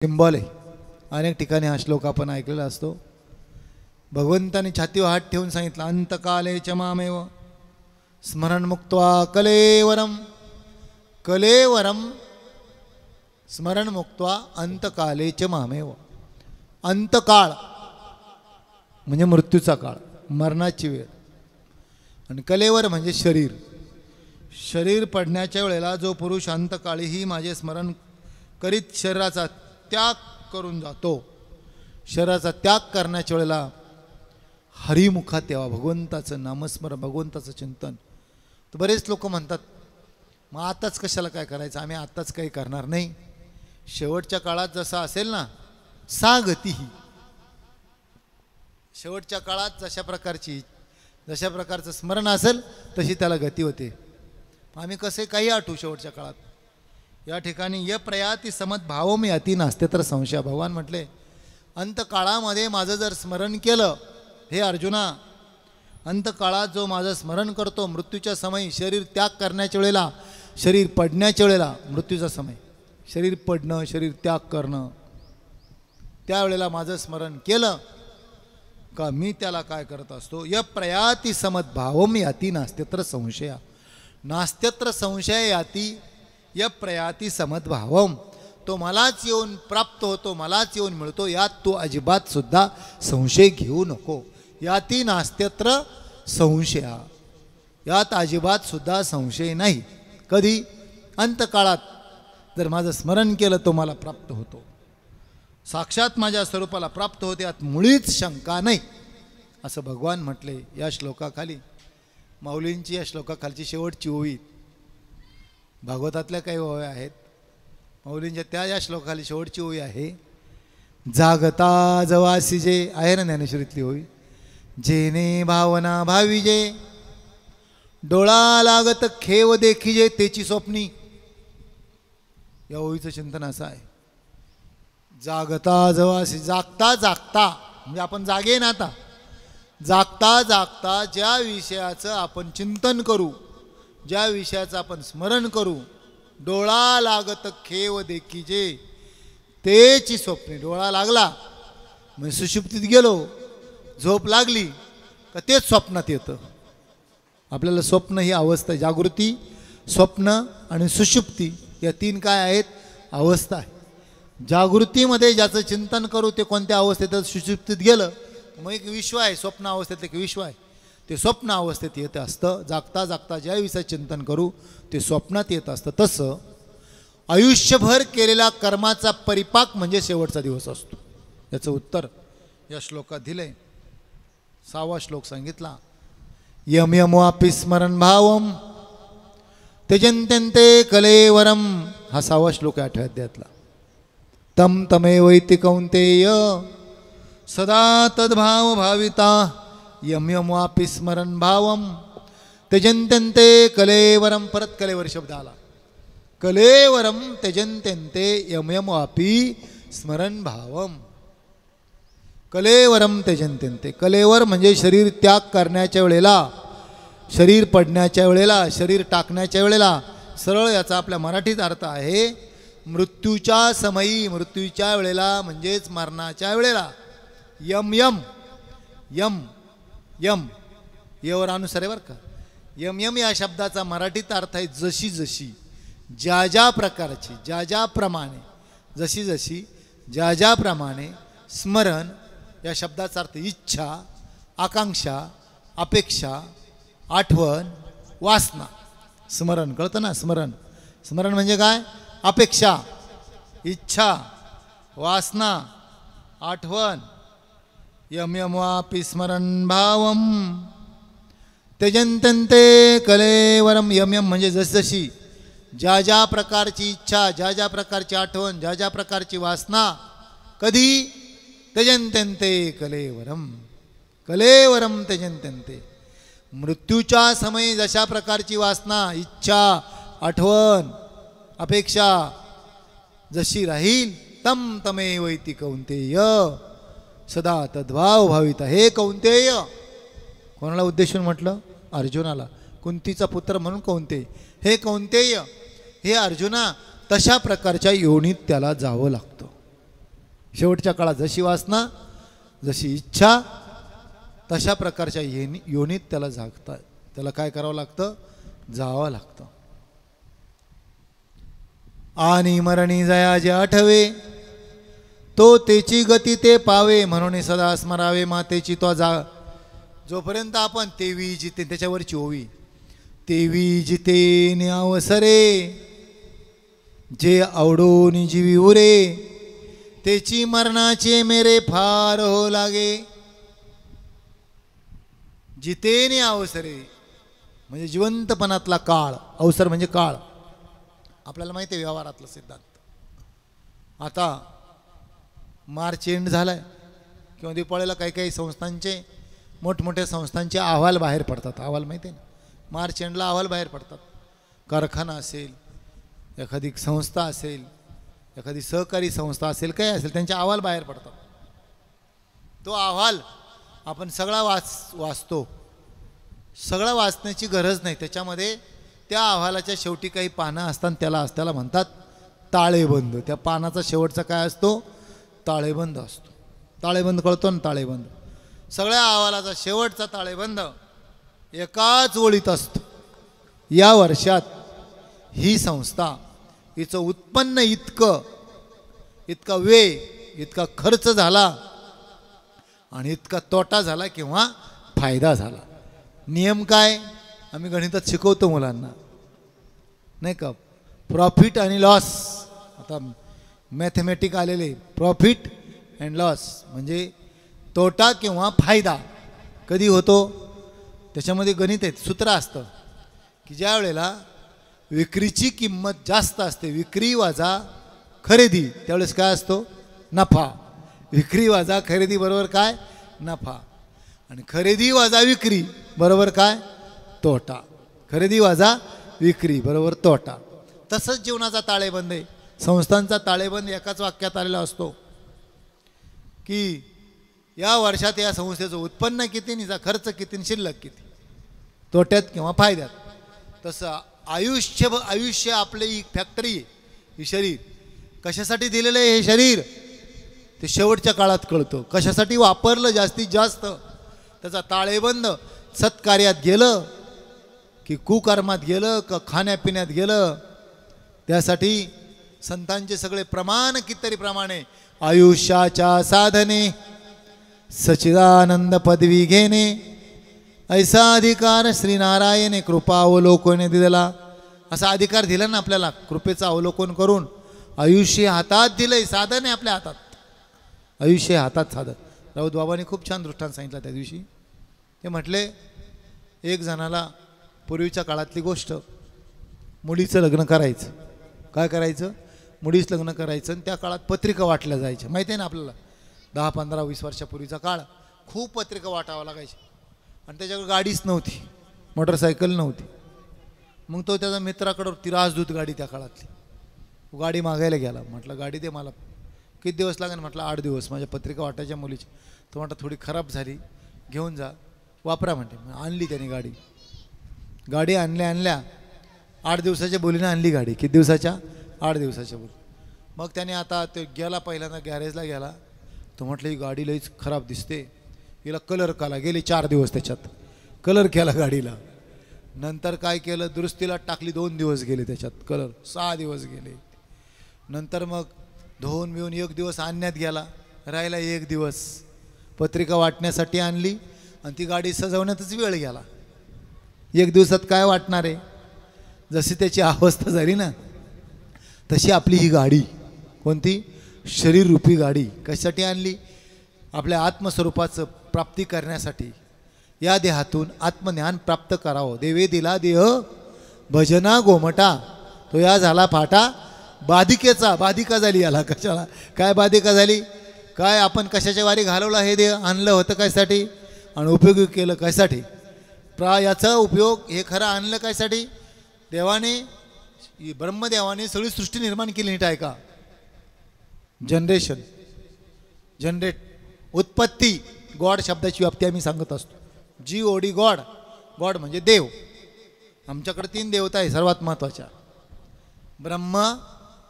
Symbol आहे. अनेक ठिकाणी हा श्लोक आपण ऐकलेला असतो. भगवंताने छातीवर हात ठेवून सांगितलं, अंतकाले च मामेव स्मरण मुक्त्वा कलेवरम. कलेवरम स्मरण मुक्त्वा अंतकाले च मामेव. अंतकाळ म्हणजे मृत्यूचा काळ, मरणाची वेळ. आणि कलेवर म्हणजे शरीर. शरीर पडण्याच्या वेळेला जो पुरुष अंतकाळीही माझे स्मरण करीत शरीराचा त्याग करून जातो, शरीराचा त्याग करण्याच्या वेळेला हरिमुखात यावा, भगवंताचं नामस्मरण, भगवंताचं चिंतन. तर बरेच लोक म्हणतात, मग आताच कशाला काय करायचं, आम्ही आताच काही करणार नाही. शेवटच्या काळात जसं असेल ना, सा गतीही. शेवटच्या काळात जशा प्रकारचं स्मरण असेल तशी त्याला गती होते. आम्ही कसे काही आठवू शेवटच्या काळात. या ठिकाणी य प्रयाती समत भावम याती नास्ते तर संशय. भगवान म्हटले, अंतकाळामध्ये माझं जर स्मरण केलं, हे अर्जुना, अंतकाळात जो माझं स्मरण करतो, मृत्यूच्या समयी, शरीर त्याग करण्याच्या वेळेला, शरीर पडण्याच्या वेळेला, मृत्यूचा समय, शरीर पडणं, शरीर त्याग करणं, त्यावेळेला माझं स्मरण केलं का मी त्याला काय करत असतो, य प्रयाती समत भावम याती नास्त्यत्र संशया. नास्त्यत्र संशय याती य प्रयाती समत भावम. तो मलाच येऊन प्राप्त होतो, मलाच येऊन मिळतो, यात तू अजिबात सुद्धा संशय घेऊ नको. याती नास्त्यत्र संशया. यात अजिबात सुद्धा संशय नाही. कधी? अंतकाळात जर माझं स्मरण केलं तो मला प्राप्त होतो, साक्षात माझ्या स्वरूपाला प्राप्त होते, यात मुळीच शंका नाही, असं भगवान म्हटले या श्लोकाखाली. माऊलींची या श्लोकाखालची शेवटची ओवी, भागवतातल्या काही ओव्या आहेत, माऊलींच्या त्या या श्लोकाखाली शेवटची ओवी आहे, जागता जवासी जे आहे ना ज्ञानेश्वरीतली ओवी, जेने भावना भाविजे, डोळा लागत खेव देखिजे तेची स्वप्नी. या ओवीचं चिंतन असं आहे, जागता जवासी, जागता जागता म्हणजे आपण जागे ना, आता जागता जागता ज्या विषयाचं आपण चिंतन करू, ज्या विषयाचं आपण स्मरण करू, डोळा लागत खेव देखिजे तेची स्वप्ने. डोळा लागला म्हणजे सुषुप्तीत गेलो, झोप लागली का तेच स्वप्नात येतं. आपल्याला स्वप्न ही अवस्था आहे. जागृती, स्वप्न आणि सुषुप्ती या तीन काय आहेत? अवस्था आहे. जागृतीमध्ये ज्याचं चिंतन करू ते कोणत्या अवस्थेत? सुषुप्तीत गेलं मग एक विश्व आहे, स्वप्न अवस्थेतलं एक विश्व आहे, ते स्वप्न अवस्थेत येत असतं. जागता जागता ज्या विषयात चिंतन करू ते स्वप्नात येत असतं. तसं आयुष्यभर केलेल्या कर्माचा परिपाक म्हणजे शेवटचा दिवस असतो. याचं उत्तर या श्लोकात दिलंय. 6वा श्लोक सांगितला, यम यमवापि स्मरण भावम त्यजन्त्यन्ते कलेवरम. हा 6वा श्लोक आहे 8व्या अध्यायातला. तम तमेवैति कौन्तेय सदा तद्भाव भाविता यम यमवापि स्मरण भावम त्यजन्त्यन्ते कलेवरम. परत कलेवर शब्द आला, कलेवरम त्यजन्त्यन्ते यम यमवापि स्मरण भावम. कलेवरम त्यजन्त्यन्ते. कलेवर म्हणजे शरीर त्याग करण्याच्या वेळेला, शरीर पडण्याच्या वेळेला, शरीर टाकण्याच्या वेळेला. सरळ याचा आपल्या मराठीत अर्थ आहे मृत्यूच्या समयी, मृत्यूच्या वेळेला म्हणजेच मरणाच्या वेळेला. यम यम यम यम येवर अनुसार आहे बरं का. यम यम या शब्दाचा मराठीत अर्थ आहे जशी जशी, ज्या ज्या प्रकारची, ज्या ज्याप्रमाणे, जशी जशी, ज्या ज्याप्रमाणे. स्मरण या शब्दाचा अर्थ इच्छा, आकांक्षा, अपेक्षा, आठवण, वासना. स्मरण कळतं ना? स्मरण, स्मरण म्हणजे काय? अपेक्षा, इच्छा, वासना, आठवण. यम यमवापि स्मरण भावम त्यजन्त्यन्ते कलेवरम. यम यम म्हणजे जसजशी, ज्या ज्या प्रकारची इच्छा, ज्या ज्या प्रकारची आठवण, ज्या ज्या प्रकारची वासना. कधी? त्यजन्त्यन्ते कलेवरम. कलेवरम त्यजन्त्यन्ते. मृत्यूच्या समयी जशा प्रकारची वासना, इच्छा, आठवण, अपेक्षा जशी राहील, तम तमेवैति कौन्तेय सदा तद्भाव भाविता. हे कौन्तेय, कोणाला उद्देशून म्हटलं? अर्जुनाला. कुंतीचा पुत्र म्हणून कौन्तेय. हे कौन्तेय, हे अर्जुना, तशा प्रकारच्या योनीत त्याला जावं लागतं. शेवटच्या काळात जशी वासना, जशी इच्छा, तशा प्रकारच्या योनीत त्याला जागतात. त्याला काय करावं लागतं? जावं लागतं. आणि मरणी जया जे आठवे, तो तेची गती ते पावे, म्हणून सदा स्मरावे मातेची तो जा. जोपर्यंत आपण तेवी जिते, त्याच्यावरची ओवी, तेवी जिते न्यावसरे, जे आवडून जीवी उरे, तेची मरणाचे मेरे फार हो लागे. जितेने अवसरे म्हणजे जिवंतपणातला काळ, अवसर म्हणजे काळ. आपल्याला माहिती आहे व्यवहारातला सिद्धांत. आता मार्च एंड झालाय किंवा दिवाळीला काही काही संस्थांचे, मोठमोठ्या संस्थांचे अहवाल बाहेर पडतात. अहवाल माहिती आहे ना, मार्च एंडला अहवाल बाहेर पडतात. कारखाना असेल, एखादी संस्था असेल, एखादी सहकारी संस्था असेल, काही असेल, त्यांचे अहवाल बाहेर पडतात. तो अहवाल आपण सगळा वाचतो. सगळा वाचण्याची गरज नाही. त्याच्यामध्ये त्या अहवालाच्या शेवटी काही पानं असतात, त्याला म्हणतात ताळेबंद. त्या पानाचा शेवटचा काय असतो? ताळेबंद असतो. ताळेबंद कळतो ना? ताळेबंद. सगळ्या अहवालाचा शेवटचा ताळेबंद एकाच ओळीत असतो. या वर्षात ही संस्था, हिचं उत्पन्न इतका व्यय, इतका खर्च झाला आणि इतका तोटा झाला किंवा फायदा झाला. नियम काय? आम्ही गणितात शिकवतो मुलांना, नाही का? प्रॉफिट आणि लॉस. आता मॅथमॅटिक आलेले, प्रॉफिट अँड लॉस म्हणजे तोटा किंवा फायदा कधी होतो. त्याच्यामध्ये गणित आहेत, सूत्र असतं की ज्या वेळेला विक्रीची किंमत जास्त असते, विक्री वजा खरेदी, त्यावेळेस काय असतो? नफा. विक्री वजा खरेदी बरोबर काय? नफा. आणि खरेदी वजा विक्री बरोबर काय? तोटा. खरेदी वजा विक्री बरोबर तोटा. तसंच जीवनाचा ताळेबंद आहे. संस्थांचा ताळेबंद एकाच वाक्यात आलेला असतो की या वर्षात या संस्थेचं उत्पन्न किती, निचा खर्च किती, शिल्लक किती, तोट्यात किंवा फायद्यात. तसं आयुष्य आपली ही फॅक्टरी आहे. हे शरीर कशासाठी दिलेलं आहे? हे शरीर ते शेवटच्या काळात कळतं. कशासाठी वापरलं जास्तीत जास्त, त्याचा ताळेबंद सत्कार्यात गेलं की कुकर्मात गेलं का खाण्यापिण्यात गेलं. त्यासाठी संतांचे सगळे प्रमाण कितीतरी प्रमाणे, आयुष्याच्या साधने सच्चिदानंद पदवी घेणे, ऐसा अधिकार श्रीनारायणे कृपा अवलोकने दिला. असा अधिकार दिला ना आपल्याला, कृपेचं अवलोकन करून. आयुष्य हातात दिलंय, साधन आहे आपल्या हातात. आयुष्य हातात साधन. राऊत बाबांनी खूप छान दृष्टांत सांगितला त्या दिवशी. ते म्हटले, एक जणाला पूर्वीच्या काळातली गोष्ट, मुलीचं लग्न करायचं. काय करायचं? मुलीचं लग्न करायचं. आणि त्या काळात पत्रिका वाटल्या जायच्या, माहिती आहे ना आपल्याला. 10, 15, 20 वर्षापूर्वीचा काळ. खूप पत्रिका वाटावं लागायची. आणि त्याच्याकडे गाडीच नव्हती, मोटरसायकल नव्हती. मग तो त्याचा मित्राकडं, ती राजदूत गाडी त्या काळातली, गाडी मागायला गेला. म्हटलं गाडी दे मला. किती दिवस लागेल? म्हटलं 8 दिवस. माझ्या पत्रिका वाटायच्या मुलीची. तो म्हटलं थोडी खराब झाली, घेऊन जा, वापरा म्हणते. आणली त्याने गाडी. गाडी आणल्या 8 दिवसाच्या बोलीनं आणली गाडी. किती दिवसाच्या? 8 दिवसाच्या बोली. मग त्याने आता ते गेला, पहिल्यांदा गॅरेजला गेला. तो म्हटलं ही गाडी लईच खराब दिसते, हिला कलर केला. गेले 4 दिवस त्याच्यात, कलर केला गाडीला. नंतर काय केलं? दुरुस्तीला टाकली. 2 दिवस गेले त्याच्यात, कलर 6 दिवस गेले. नंतर मग धुवून मिळून 1 दिवस आणण्यात गेला, राहिला 1 दिवस. पत्रिका वाटण्यासाठी आणली आणि ती गाडी सजवण्यातच वेळ गेला. 1 दिवसात काय वाटणार आहे? जशी त्याची अवस्था झाली ना, तशी आपली ही गाडी. कोणती? शरीररूपी गाडी. कशासाठी आणली? आपल्या आत्मस्वरूपाचं प्राप्ती करण्यासाठी. या देहातून आत्मज्ञान प्राप्त करावं. देवे दिला देह भजना गोमटा, तो या झाला फाटा बाधिकेचा. बाधिका झाली याला. कशाला? काय बाधिका झाली? काय आपण कशाच्या वारी घालवला? हे देह आणलं होतं कायसाठी आणि उपयोगी केलं कायसाठी? याचा उपयोग हे खरं आणलं कायसाठी? देवाने, ब्रह्मदेवाने सगळी सृष्टी निर्माण केली. नीट आहे का? जनरेशन, जनरेट, उत्पत्ती. गॉड शब्दाची व्याप्ती आम्ही सांगत असतो. GOD God. गॉड म्हणजे देव. आमच्याकडे 3 देवता आहे सर्वात महत्त्वाच्या, ब्रह्मा,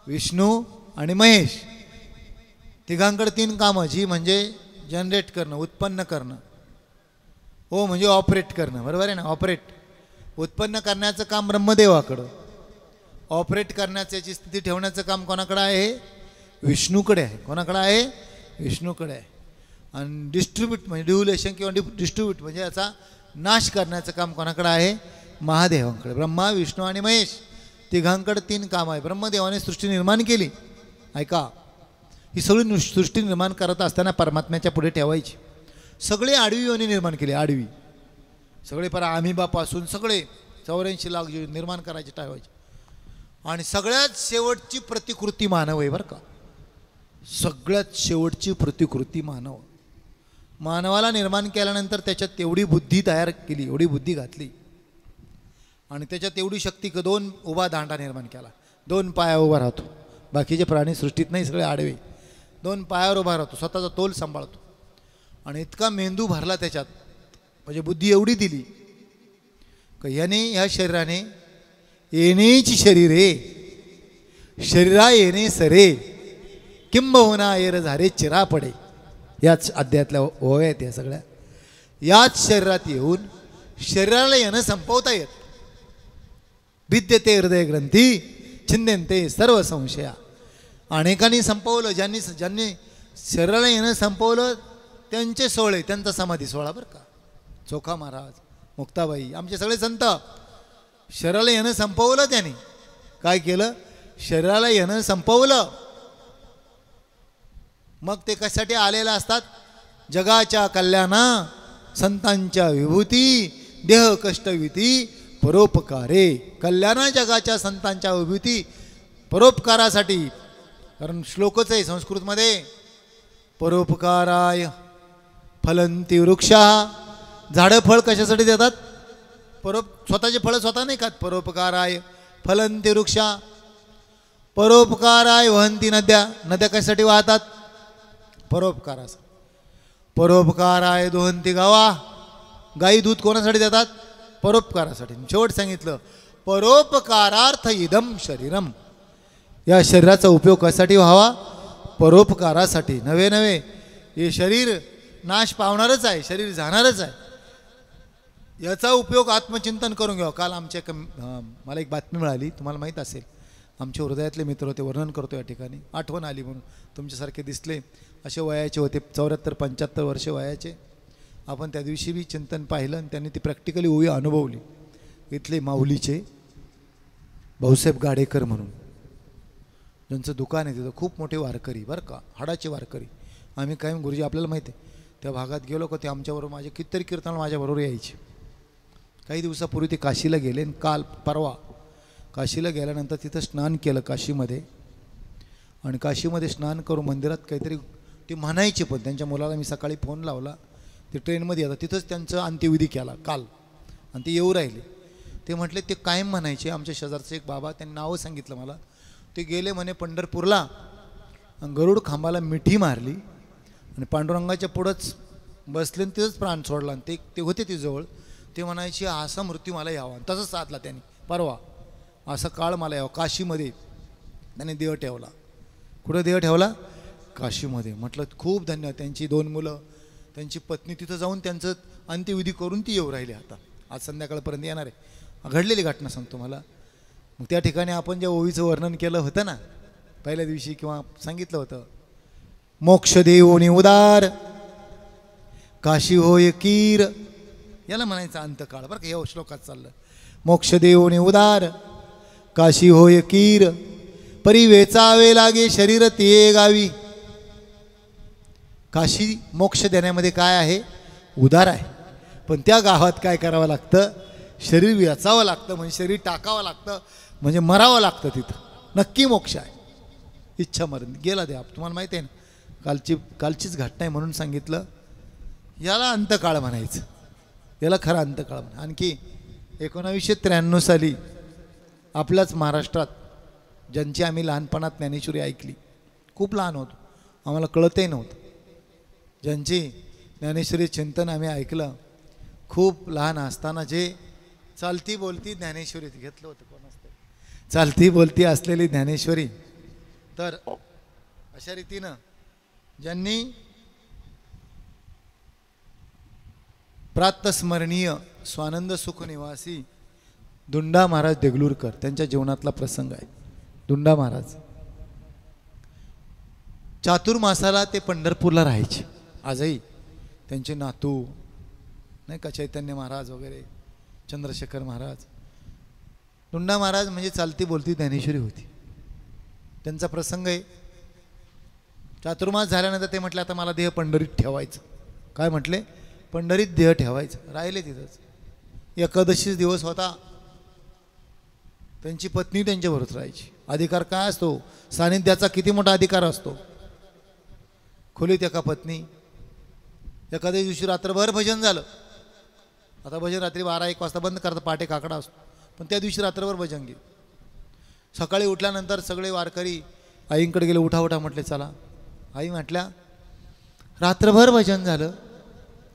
विष्णू आणि महेश. तिघांकडे 3 कामं, जी म्हणजे जनरेट करणं, उत्पन्न करणं, ओ म्हणजे ऑपरेट करणं, बरोबर आहे ना. ऑपरेट, उत्पन्न करण्याचं काम ब्रह्मदेवाकडं, ऑपरेट करण्याचं, याची स्थिती ठेवण्याचं काम कोणाकडे आहे? विष्णूकडे आहे. कोणाकडे आहे? विष्णूकडे आहे. आणि डिस्ट्रीब्यूट म्हणजे डिव्हुलेशन किंवा डिस्ट्रीब्यूट म्हणजे याचा नाश करण्याचं काम कोणाकडे आहे? महादेवांकडे. ब्रह्मा, विष्णू आणि महेश तिघांकडे 3 कामं आहे. ब्रह्मदेवाने सृष्टी निर्माण केली. ऐका, ही सगळी सृष्टी निर्माण करत असताना परमात्म्याच्या पुढे ठेवायची. सगळे आडवी योनी निर्माण केली, आडवी सगळे, पर आमिबापासून सगळे 84 लाख जीव निर्माण करायचे, ठेवायचे. आणि सगळ्यात शेवटची प्रतिकृती मानव आहे बरं का. सगळ्यात शेवटची प्रतिकृती मानव. मानवाला निर्माण केल्यानंतर त्याच्यात तेवढी बुद्धी तयार केली, एवढी बुद्धी घातली, आणि त्याच्यात एवढी शक्ती की 2 उभा दांडा निर्माण केला. 2 पाया उभा राहतो. बाकीचे प्राणी सृष्टीत नाही, सगळे आडवे. 2 पायावर उभा राहतो, स्वतःचा तोल सांभाळतो. आणि इतका मेंदू भरला त्याच्यात, म्हणजे बुद्धी एवढी दिली की याने, या शरीराने, येणेची शरीरे शरीरा येणे सरे किंबहुना येर झारे चिरा पडे. याच अध्यायातल्या ओव्या आहेत या सगळ्या. याच शरीरात येऊन शरीराला येणं संपवता येत. भिद्यते हृदय ग्रंथी छिंदेंते सर्व संशया. अनेकांनी संपवलं. ज्यांनी शरीराला येणं संपवलं त्यांचे सोहळे, त्यांचा समाधी सोहळा बरं का. चोखा महाराज, मुक्ताबाई, आमचे सगळे संत. शरीराला येणं संपवलं त्यांनी. काय केलं? शरीराला येणं संपवलं. मग ते कशासाठी आलेलं असतात? जगाच्या कल्याणा, संतांच्या विभूती, देह कष्टविती, परोपकारे. कल्याणा, जगाच्या संतांच्या विभूती, परोपकारासाठी. कारण श्लोकच आहे संस्कृतमध्ये, परोपकाराय फलंती वृक्षा. झाडं फळ कशासाठी देतात? स्वतःचे फळं स्वतः नाही खात. परोपकाराय फलंती वृक्षा. परोपकाराय वहंती नद्या. नद्या कशासाठी वाहतात? परोपकारासाठी. परोपकाराय दोहंती गावा. गाई दूध कोणासाठी देतात? परोपकारासाठी. शेवट सांगितलं, परोपकारार्थ इदम शरीरम. या शरीराचा उपयोग कशासाठी व्हावा? परोपकारासाठी. नवे नवे हे शरीर नाश पावणारच आहे, शरीर जाणारच आहे. याचा उपयोग आत्मचिंतन करून घ्यावं. काल मला एक बातमी मिळाली, तुम्हाला माहीत असेल. आमचे हृदयातले मित्र होते, वर्णन करतो या ठिकाणी, आठवण आली म्हणून. तुमच्यासारखे दिसले, असे वयाचे होते, 74-75 वर्ष वयाचे. आपण त्या दिवशी बी चिंतन पाहिलं आणि त्यांनी ती प्रॅक्टिकली ओवी अनुभवली. इथले माऊलीचे भाऊसाहेब गाडेकर म्हणून, ज्यांचं दुकान आहे तिथं, खूप मोठे वारकरी बरं का, हाडाचे वारकरी. आम्ही कायम, गुरुजी आपल्याला माहिती आहे, त्या भागात गेलो का ते आमच्याबरोबर, माझे कितीतरी कीर्तन माझ्याबरोबर यायचे. काही दिवसापूर्वी ते काशीला गेले आणि काल परवा काशीला गेल्यानंतर तिथं स्नान केलं काशीमध्ये. आणि काशीमध्ये स्नान करून मंदिरात काहीतरी ते म्हणायचे. पण त्यांच्या मुलाला मी सकाळी फोन लावला, ते ट्रेनमध्ये येतात, तिथंच त्यांचं अंत्यविधी केला काल. आणि ते येऊ राहिले. ते म्हटले ते कायम म्हणायचे. आमच्या शेजारचे एक बाबा, त्यांनी नावं सांगितलं मला. ते गेले म्हणे पंढरपूरला, आणि गरुड खांबाला मिठी मारली आणि पांडुरंगाच्या पुढंच बसले आणि तिथंच प्राण सोडला. आणि ते होते ती जवळ. ते म्हणायचे असा मृत्यू मला यावा. तसंच साधला त्यांनी परवा, असा काळ मला यावा. काशीमध्ये त्याने देह ठेवला. कुठं देह ठेवला? काशीमध्ये. म्हटलं खूप धन्यवाद. त्यांची 2 मुलं, त्यांची पत्नी तिथं जाऊन त्यांचं अंत्यविधी करून ती येऊ राहिली. आता आज संध्याकाळपर्यंत येणार आहे. घडलेली घटना सांगतो मला. मग त्या ठिकाणी आपण ज्या ओवीचं वर्णन केलं होतं ना पहिल्या दिवशी, किंवा सांगितलं होतं, मोक्ष देवोनी उदार काशी होय कीर, याला म्हणायचं अंतकाळ बरं का. या श्लोकात चाललं, मोक्ष देवोनी उदार काशी होय कीर, परी वेचावे लागे शरीर ते गावी. काशी मोक्ष देण्यामध्ये काय आहे? उदार आहे. पण त्या गावात काय करावं लागतं? शरीर वेचावं लागतं, म्हणजे शरीर टाकावं लागतं, म्हणजे मरावं लागतं. तिथं नक्की मोक्ष आहे. इच्छा मरण गेला द्या. तुम्हाला माहिती आहे ना, कालचीच घटना आहे म्हणून सांगितलं. याला अंतकाळ म्हणायचं, याला खरा अंतकाळ म्हणा. आणखी 1993 साली आपल्याच महाराष्ट्रात, ज्यांची आम्ही लहानपणात ज्ञानेश्वरी ऐकली, खूप लहान होतो, आम्हाला कळतही नव्हतं, ज्यांची ज्ञानेश्वरी चिंतन आम्ही ऐकलं खूप लहान असताना, जे चालती बोलती ज्ञानेश्वरी घेतलं होतं, कोण असतं चालती बोलती असलेली ज्ञानेश्वरी. तर अशा रीतीनं ज्यांनी प्रातस्मरणीय स्वानंद सुख निवासी दुंडा महाराज देगलूरकर त्यांच्या जीवनातला प्रसंग आहे. दुंडा महाराज चातुर्मासाला ते पंढरपूरला राहायचे. आजही त्यांचे नातू नाही का चैतन्य महाराज वगैरे, चंद्रशेखर महाराज. दुंडा महाराज म्हणजे चालती बोलती ज्ञानेश्वरी होती. त्यांचा प्रसंग आहे. चातुर्मास झाल्यानंतर ते म्हटले आता मला देह पंढरीत ठेवायचं. काय म्हटले? पंढरीत देह ठेवायचं. राहिले तिथंच. एकादशीच दिवस होता. त्यांची पत्नी त्यांच्याबरोबर राहायची. अधिकार काय असतो? सानिध्याचा किती मोठा अधिकार असतो. खोलीत एका पत्नी. एखाद्या दिवशी रात्रभर भजन झालं. आता भजन रात्री 12-1 वाजता बंद करता, पहाटे काकडा असतो, पण त्या दिवशी रात्रभर भजन गेलं. सकाळी उठल्यानंतर सगळे वारकरी आईंकडे गेले. उठा उठा म्हटले. चला. आई म्हटल्या रात्रभर भजन झालं.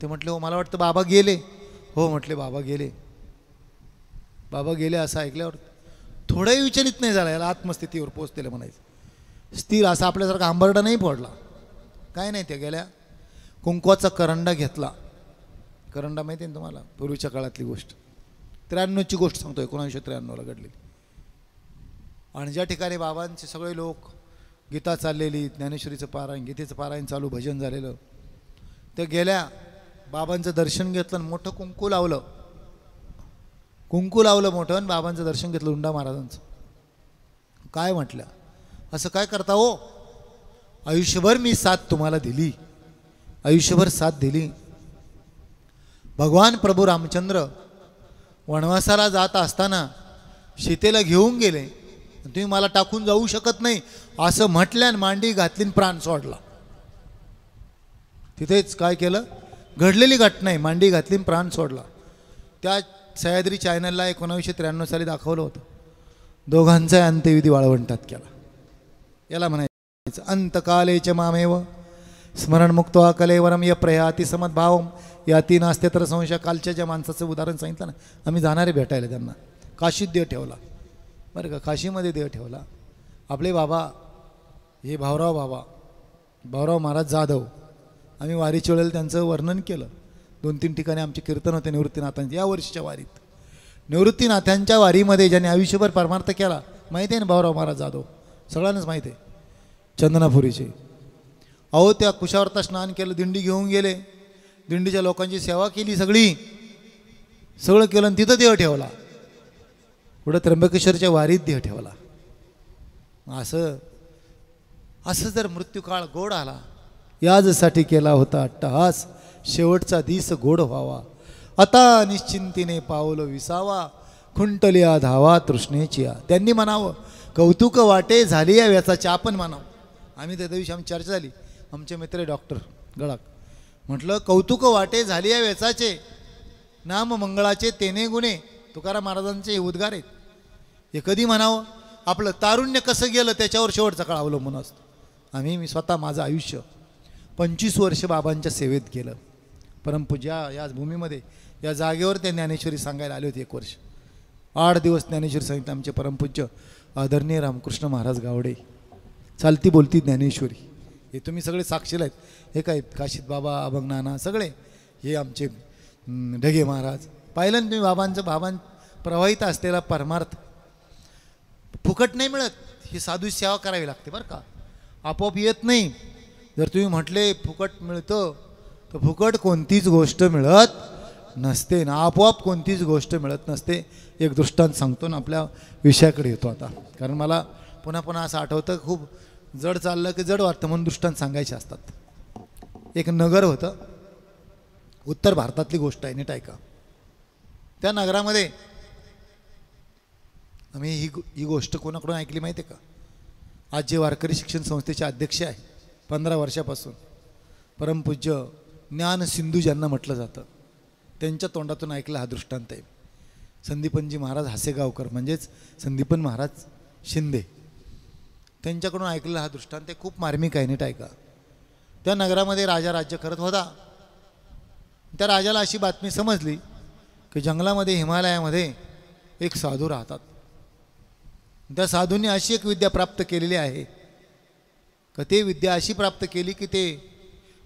ते म्हटले हो मला वाटतं बाबा गेले. हो म्हटले बाबा गेले. बाबा गेले असं ऐकल्यावर थोडंही विचलित नाही झाला. याला आत्मस्थितीवर पोचलेलं म्हणायचं. स्थिर असा आपल्यासारखा आंबरडा नाही पडला. काय नाही. त्या गेल्या कुंकवाचा करंडा घेतला. करंडा माहिती आहे ना तुम्हाला? पूर्वीच्या काळातली गोष्ट. 93ची गोष्ट सांगतोय. 1993ला घडलेली. आणि ज्या ठिकाणी बाबांचे सगळे लोक गीता चाललेली, ज्ञानेश्वरीचं पारायण, गीतेचं पारायण चालू, भजन झालेलं, त्या गेल्या बाबांचं दर्शन घेतलं आणि मोठं कुंकू लावलं. कुंकू लावलं मोठं आणि बाबांचं दर्शन घेतलं दुंडा महाराजांचं. काय म्हटलं? असं काय करता हो? आयुष्यभर मी साथ तुम्हाला दिली. आयुष्यभर साथ दिली. भगवान प्रभू रामचंद्र वनवासाला जात असताना सीतेला घेऊन गेले. तुम्ही मला टाकून जाऊ शकत नाही असं म्हटल्यान मांडी घातलीन प्राण सोडला. तिथेच काय केलं? घडलेली घटना आहे. मांडी घातलीन प्राण सोडला. त्या सह्याद्री चॅनलला 1993 साली दाखवलं होतं. दोघांचा अंत्यविधी वाळवंटात केला. याला म्हणायचं अंतकाले च मामेव स्मरणमुक्त्वा कलेवरम य प्रयाती समद्भावम याती नास्ते तर संशय. कालच्या ज्या माणसाचं उदाहरण सांगितलं ना, आम्ही जाणारे भेटायला त्यांना. काशीत देह ठेवला बरं का. काशीमध्ये देह ठेवला. आपले बाबा हे भाऊराव महाराज जाधव. आम्ही वारीच्या वेळेला त्यांचं वर्णन केलं. 2-3 ठिकाणी आमचे कीर्तन होते निवृत्तीनाथांचे. या वर्षीच्या वारीत निवृत्तीनाथांच्या वारीमध्ये ज्यांनी आयुष्यभर परमार्थ केला माहिती आहे ना, भाऊराव महाराज जाधव. सगळ्यांनाच माहिती आहे. चंदनापुरीचे. अहो त्या कुशावर्ता स्नान केलं, दिंडी घेऊन गेले. दिंडीच्या लोकांची सेवा केली, सगळं केलं आणि तिथं देह ठेवला. पुढं त्र्यंबकेश्वरच्या वारीत देह ठेवला. असं जर मृत्यूकाळ गोड आला, याजसाठी केला होता अट्टहास, शेवटचा दिस गोड व्हावा. आता निश्चिंतीने पावलं विसावा, खुंटलिया धावा तृष्णेचिया. त्यांनी म्हणावं कौतुक वाटे झाली या व्याचाची. आपण म्हणावं. आम्ही त्या दिवशी आमची चर्चा झाली. आमचे मित्र डॉक्टर गडाख म्हटलं कौतुक वाटे झाली या वेचाचे, नाम मंगळाचे तेने गुणे. तुकाराम महाराजांचे हे उद्गार आहेत. हे कधी म्हणावं? आपलं तारुण्य कसं गेलं त्याच्यावर शेवटचा काळ अवलंबून असतो. मी स्वतः माझं आयुष्य 25 वर्ष बाबांच्या सेवेत गेलं. परमपूज्या या भूमीमध्ये या जागेवर ते ज्ञानेश्वरी सांगायला आले होते. 1 वर्ष 8 दिवस ज्ञानेश्वरी सांगितलं. आमचे परमपूज्य आदरणीय रामकृष्ण महाराज गावडे. चालती बोलती ज्ञानेश्वरी. हे तुम्ही सगळे साक्षीला आहेत. हे काय काशीत बाबा, अभंग नाना सगळे हे आमचे ढगे महाराज. पाहिलं ना तुम्ही बाबां प्रवाहित असलेला परमार्थ फुकट नाही मिळत. ही साधू सेवा करावी लागते बरं का. आपोआप येत नाही. जर तुम्ही म्हटले फुकट मिळतं तर फुकट कोणतीच गोष्ट मिळत नसते ना. आपोआप कोणतीच गोष्ट मिळत नसते. एक दृष्टांत सांगतो ना, आपल्या विषयाकडे येतो आता. कारण मला पुन्हा असं आठवतं, खूप जड चाललं की जड वाटतं म्हणून दृष्टांत सांगायचे असतात. एक नगर होतं. उत्तर भारतातली गोष्ट आहे, नीट ऐका. त्या नगरामध्ये आम्ही ही गोष्ट कोणाकडून ऐकली माहिती आहे का? आज जे वारकरी शिक्षण संस्थेचे अध्यक्ष आहे 15 वर्षापासून, परमपूज्य ज्ञान सिंधू ज्यांना म्हटलं जातं, त्यांच्या तोंडातून ऐकला हा दृष्टांत आहे. संदीपनजी महाराज हासेगावकर म्हणजेच संदीपन महाराज शिंदे, त्यांच्याकडून ऐकलेला हा दृष्टांत आहे. खूप मार्मिक आहे, नीट ऐका. त्या नगरामध्ये राजा राज्य करत होता. त्या राजाला अशी बातमी समजली की जंगलामध्ये, हिमालयामध्ये एक साधू राहतात. त्या साधूंनी अशी एक विद्या प्राप्त केलेली आहे का ते विद्या अशी प्राप्त केली की ते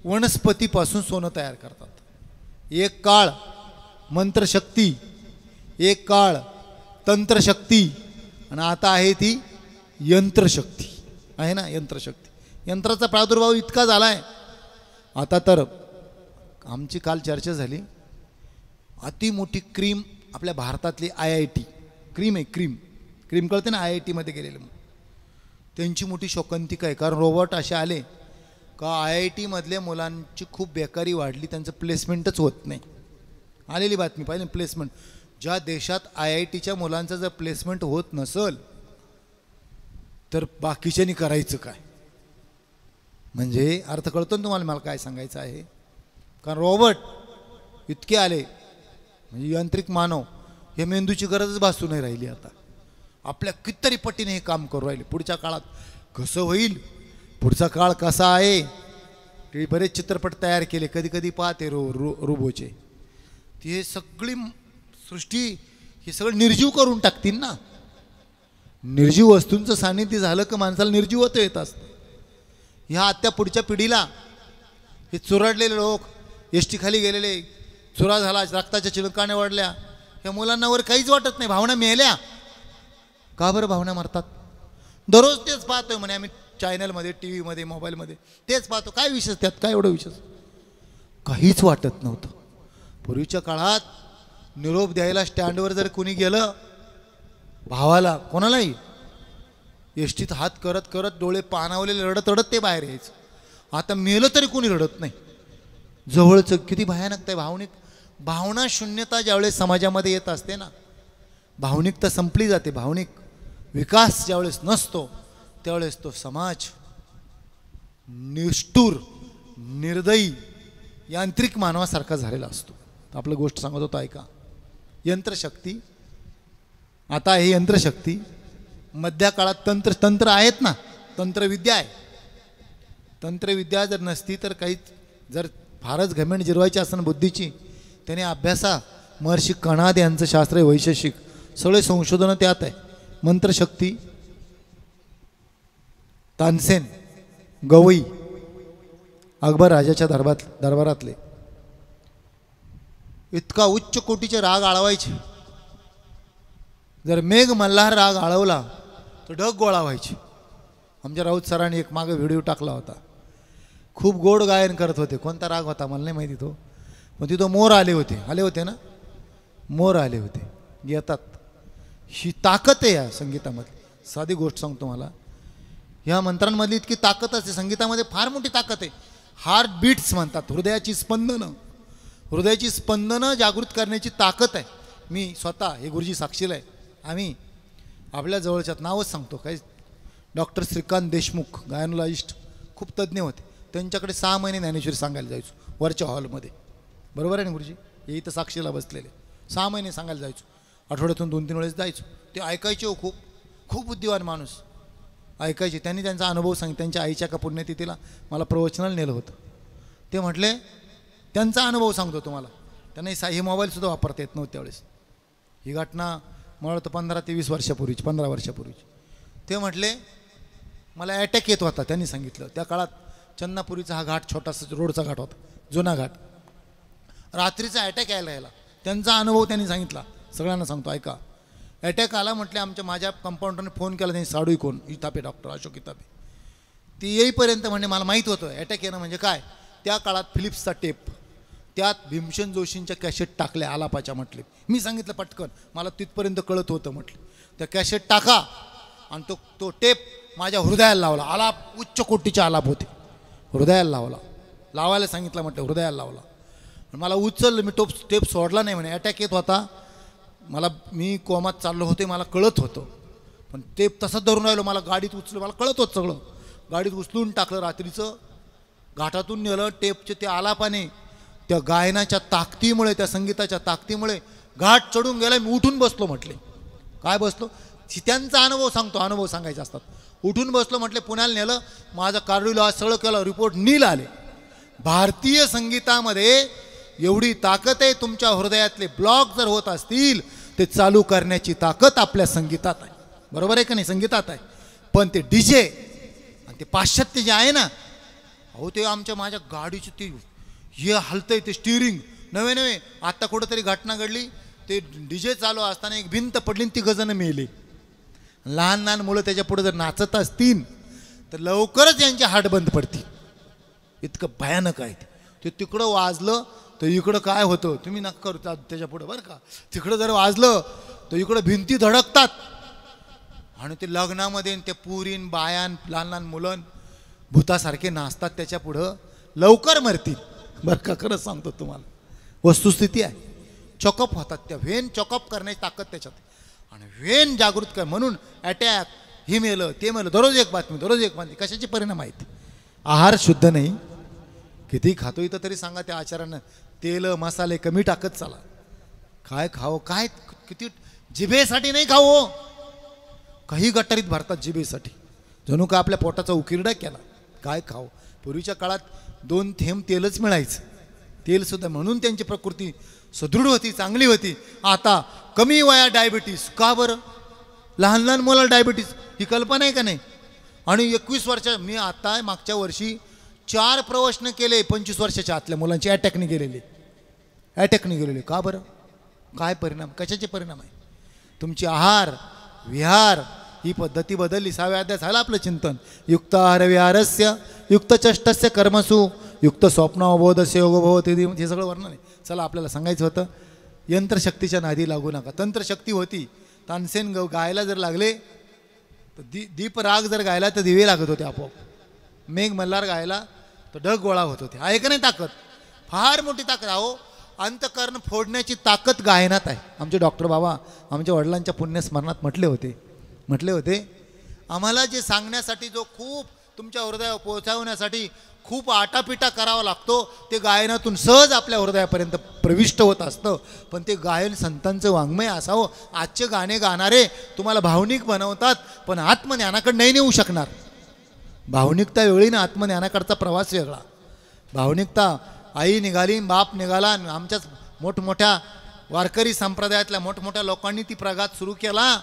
वनस्पतीपासून सोनं तयार करतात। एक काळ मंत्रशक्ती, एक काळ तंत्रशक्ती, आणि आता आहे ती यंत्रशक्ती आहे ना, यंत्रशक्ती। यंत्राचा प्रादुर्भाव इतका झाला आहे आता, तर आमची काल चर्चा झाली, अति मोठी क्रीम आपल्या भारतातली IIT क्रीम आहे, क्रीम कळते ना, IIT मध्ये गेलेले त्यांची मोठी शोकांतिका आहे। कारण रोबोट असे आले का IIT मधल्या मुलांची खूप बेकारी वाढली, त्यांचं प्लेसमेंटच होत नाही। आलेली बातमी पाहिजे, प्लेसमेंट ज्या देशात IITच्या मुलांचं जर प्लेसमेंट होत नसेल तर बाकीच्यांनी करायचं काय? म्हणजे अर्थ कळतो ना तुम्हाला मला काय सांगायचं आहे? कारण रोबोट इतके आले, म्हणजे यांत्रिक मानव हे मेंदूची गरजच भासू नाही राहिली आता, आपल्या कितीतरी पटीने हे काम करू राहिले। पुढच्या काळात कसं होईल, पुढचा काळ कसा आहे, ते बरेच चित्रपट तयार केले, कधी कधी पाहते रोबोचे, ते सगळी सृष्टी हे सगळं निर्जीव करून टाकतील ना। निर्जीव वस्तूंचं सानिध्य झालं की माणसाला निर्जीवत्व येत असतं। ह्या आत्या पुढच्या पिढीला हे चुरडलेले लोक, एसटी खाली गेलेले, चुरा झाला, रक्ताच्या चिलकाने वाढल्या, ह्या मुलांनावर काहीच वाटत नाही, भावना मेल्या का बरं? भावना मरतात, दररोज तेच पाहतोय म्हणे आम्ही, चॅनलमध्ये, टी व्हीमध्ये, मोबाईलमध्ये तेच पाहतो, काय विशेष त्यात, काय एवढं विशेष? काहीच वाटत नव्हतं। पूर्वीच्या काळात निरोप द्यायला स्टँडवर जर कोणी गेलं भावाला, कोणालाही, एसटीत हात करत करत डोळे पाणावलेले रडत रडत ते बाहेर यायचं। आता मेलं तरी कोणी रडत नाही, जवळचं किती भयानक आहे। भावना शून्यता ज्यावेळेस समाजामध्ये येत असते ना, भावनिकता संपली जाते, भावनिक विकास ज्यावेळेस नसतो त्यावेळेस तो समाज निष्ठुर, निर्दयी, यांत्रिक मानवासारखा झालेला असतो। आपलं गोष्ट सांगत होतो ऐका, यंत्रशक्ती, आता हे यंत्रशक्ती, मध्या काळात तंत्र आहेत ना, तंत्रविद्या आहे। तंत्रविद्या जर नसती तर काहीच, जर फारच घमेंड जिरवायची असताना बुद्धीची, त्याने अभ्यासा महर्षी कणाद यांचं शास्त्र आहे वैशेषिक, सगळे संशोधन त्यात आहे। मंत्रशक्ती, तानसेन, गवई, अकबर राजाच्या दरबारातले इतका उच्च कोटीचे राग आळवायचे, जर मेघ मल्हार राग आळवला तर ढग गोळा व्हायचे। आमच्या राऊत सरांनी एक मागे व्हिडिओ टाकला होता, खूप गोड गायन करत होते, कोणता राग होता मला नाही माहिती तो, पण तिथं मोर आले होते ना, मोर आले होते, येतात। ही ताकद आहे या संगीतामधली, साधी गोष्ट सांगतो मला, ह्या मंत्रांमधली इतकी ताकद असते, संगीतामध्ये फार मोठी ताकद आहे। हार्ट बीट्स म्हणतात, हृदयाची स्पंदनं जागृत करण्याची ताकद आहे। मी स्वतः, हे गुरुजी साक्षीला आहे, आम्ही आपल्या जवळच्यात नावच सांगतो, काही डॉक्टर श्रीकांत देशमुख गायनोलॉजिस्ट खूप तज्ज्ञ होते, त्यांच्याकडे 6 महिने ज्ञानेश्वरी सांगायला जायचो वरच्या हॉलमध्ये, बरोबर आहे ना गुरुजी, हे इथं साक्षीला बसलेले, 6 महिने सांगायला जायचो, आठवड्यातून 2-3 वेळेस जायचो। ते ऐकायचे हो, खूप बुद्धिवान माणूस, ऐकायचे। त्यांनी त्यांचा अनुभव सांगितला, त्यांच्या आईच्या का पुण्यतिथीला मला प्रवचनाला नेलं होतं, ते म्हटले त्यांचा अनुभव सांगतो तुम्हाला, त्यांना हे मोबाईलसुद्धा वापरता येत नव्हतं त्यावेळेस, ही घटना मला वाटतं 15 ते 20 वर्षापूर्वीची, 15 वर्षापूर्वीची। ते म्हटले मला अटॅक येत होता, त्यांनी सांगितलं, त्या काळात चन्नापुरीचा हा घाट छोटासा रोडचा घाट होता, जुना घाट, रात्रीचा अटॅक यायला, त्यांचा अनुभव त्यांनी सांगितला, सगळ्यांना सांगतो ऐका। अटॅक आला म्हटले, माझ्या कंपाऊंडरने फोन केला, त्यांनी साडू कोण, इथापे, डॉक्टर अशोक इथापे, ती येईपर्यंत म्हणजे मला माहीत होतं अटॅक येणं म्हणजे काय। त्या काळात फिलिप्सचा टेप, त्यात भीमसेन जोशींच्या कॅसेट टाकल्या आलापाच्या, म्हटले मी सांगितलं पटकन, मला तिथपर्यंत कळत होतं, म्हटलं त्या कॅसेट टाका, आणि तो टेप माझ्या हृदयाला लावला, आलाप उच्च कोटीचे आलाप होते, हृदयाला लावायला सांगितलं, म्हटलं हृदयाला लावला, मला उचललं, मी टेप सोडला नाही म्हणे, अटॅक येत होता मला, मी कोमात चाललो होते, मला कळत होतं, पण टेप तसंच धरून राहिलो, मला गाडीत उचललं, मला कळत होतं सगळं, गाडीत उचलून टाकलं, रात्रीचं घाटातून नेलं, टेपचे ते आलापाने, त्या गायनाच्या ताकदीमुळे, त्या संगीताच्या ताकदीमुळे घाट चढून गेला, मी उठून बसलो, म्हटले काय बसलो, त्यांचा अनुभव सांगतो, अनुभव सांगायचे असतात, उठून बसलो, म्हटले पुण्याला नेलं, माझं कार्डिओलॉजी सगळं केलं, रिपोर्ट नील आले। भारतीय संगीतामध्ये एवढी ताकद आहे, तुमच्या हृदयातले ब्लॉक जर होत असतील ते चालू करण्याची ताकद आपल्या संगीतात आहे, बरोबर आहे का नाही, संगीतात आहे, पण ते डीजे ते पाश्चात्य जे आहे ना, अहो ते माझ्या गाडीचे ते हे हलतंय ते स्टिअरिंग नवे नवे. आत्ता कुठंतरी घटना घडली, ते डीजे चालू असताना एक भिंत पडली आणि ती गजनं मेले. लहान लहान मुलं त्याच्या पुढे जर नाचत असतील तर लवकरच यांचे हाट बंद पडतील. इतकं भयानक आहे ते. तिकडं वाजलं तर इकडं काय होतं तुम्ही नक्की करू त्याच्या पुढं बरं का. तिकडं जर वाजलं तर इकडं भिंती धडकतात. आणि ते लग्नामध्ये ते पुरीन बायान लहान लहान मुलं भूतासारखे नाचतात त्याच्या पुढं, लवकर मरतील बरं का. खरंच सांगतो तुम्हाला, वस्तुस्थिती आहे. चॉकअप होतात त्या, व्हेन चॉकअप करण्याची ताकद त्याच्यात. आणि व्हेन जागृत कर म्हणून अटॅक, हे मेलं ते मेलं, दररोज एक बातमी दररोज एक बातमी. कशाचे परिणाम आहेत? आहार शुद्ध नाही. किती खातो इथं तरी सांगा त्या आचारानं, तेल मसाले कमी टाकत चला. काय खावं, काय किती जिभेसाठी नाही खावं, काही गटारीत भरतात जिभेसाठी, जणू का आपल्या पोटाचा उकिरडा केला. काय खावं? पूर्वीच्या काळात 2 थेंब तेलच मिळायचं, तेलसुद्धा, म्हणून त्यांची प्रकृती सुदृढ होती, चांगली होती. आता कमी वया डायबिटीस. का बरं? लहान लहान मुलाला डायबिटीस, ही कल्पना आहे का नाही? आणि 21 वर्ष, मी आता मागच्या वर्षी 4 प्रवचन केले 25 वर्षाच्या आतल्या मुलांची अटॅकने गेलेले. का बरं? काय परिणाम, कशाचे परिणाम आहे? तुमची आहार विहार ही पद्धती बदलली. 6व्या अध्याय झालं आपलं चिंतन. युक्त आहार विहारस्य युक्त चष्टस्य कर्मसु युक्त स्वप्नावबोधस्य योगभवते, हे सगळं वर्णन आहे. चला आपल्याला सांगायचं होतं, यंत्रशक्तीच्या नादी लागू नका. तंत्रशक्ती होती, तानसेन गायला जर लागले तर दीपराग जर गायला तर दिवे लागत होते आपोआप. मेघ मल्हार गायला तर ढग गोळा होत होते. आहे का नाही ताकद? फार मोठी ताकद. अहो अंतकरण फोडण्याची ताकद गायनात आहे. आमचे डॉक्टर बाबा आमच्या वडिलांच्या पुण्यस्मरणात म्हटले होते आम्हाला जे सांगण्यासाठी, जो खूप तुमच्या हृदयावर पोहोचवण्यासाठी खूप आटापिटा करावा लागतो, ते गायनातून सहज आपल्या हृदयापर्यंत प्रविष्ट होत असतं. पण ते गायन संतांचं वाङ्मय असावं. आजचे गाणे गाणारे तुम्हाला भावनिक बनवतात, पण आत्मज्ञानाकडे नाही नेऊ शकणार. भावनिकता वेगळी ना आत्मज्ञानाकडचा प्रवास वेगळा. भावनिकता, आई निघाली बाप निघाला, आमच्याच मोठमोठ्या वारकरी संप्रदायातल्या मोठमोठ्या लोकांनी ती प्रघात सुरू केला.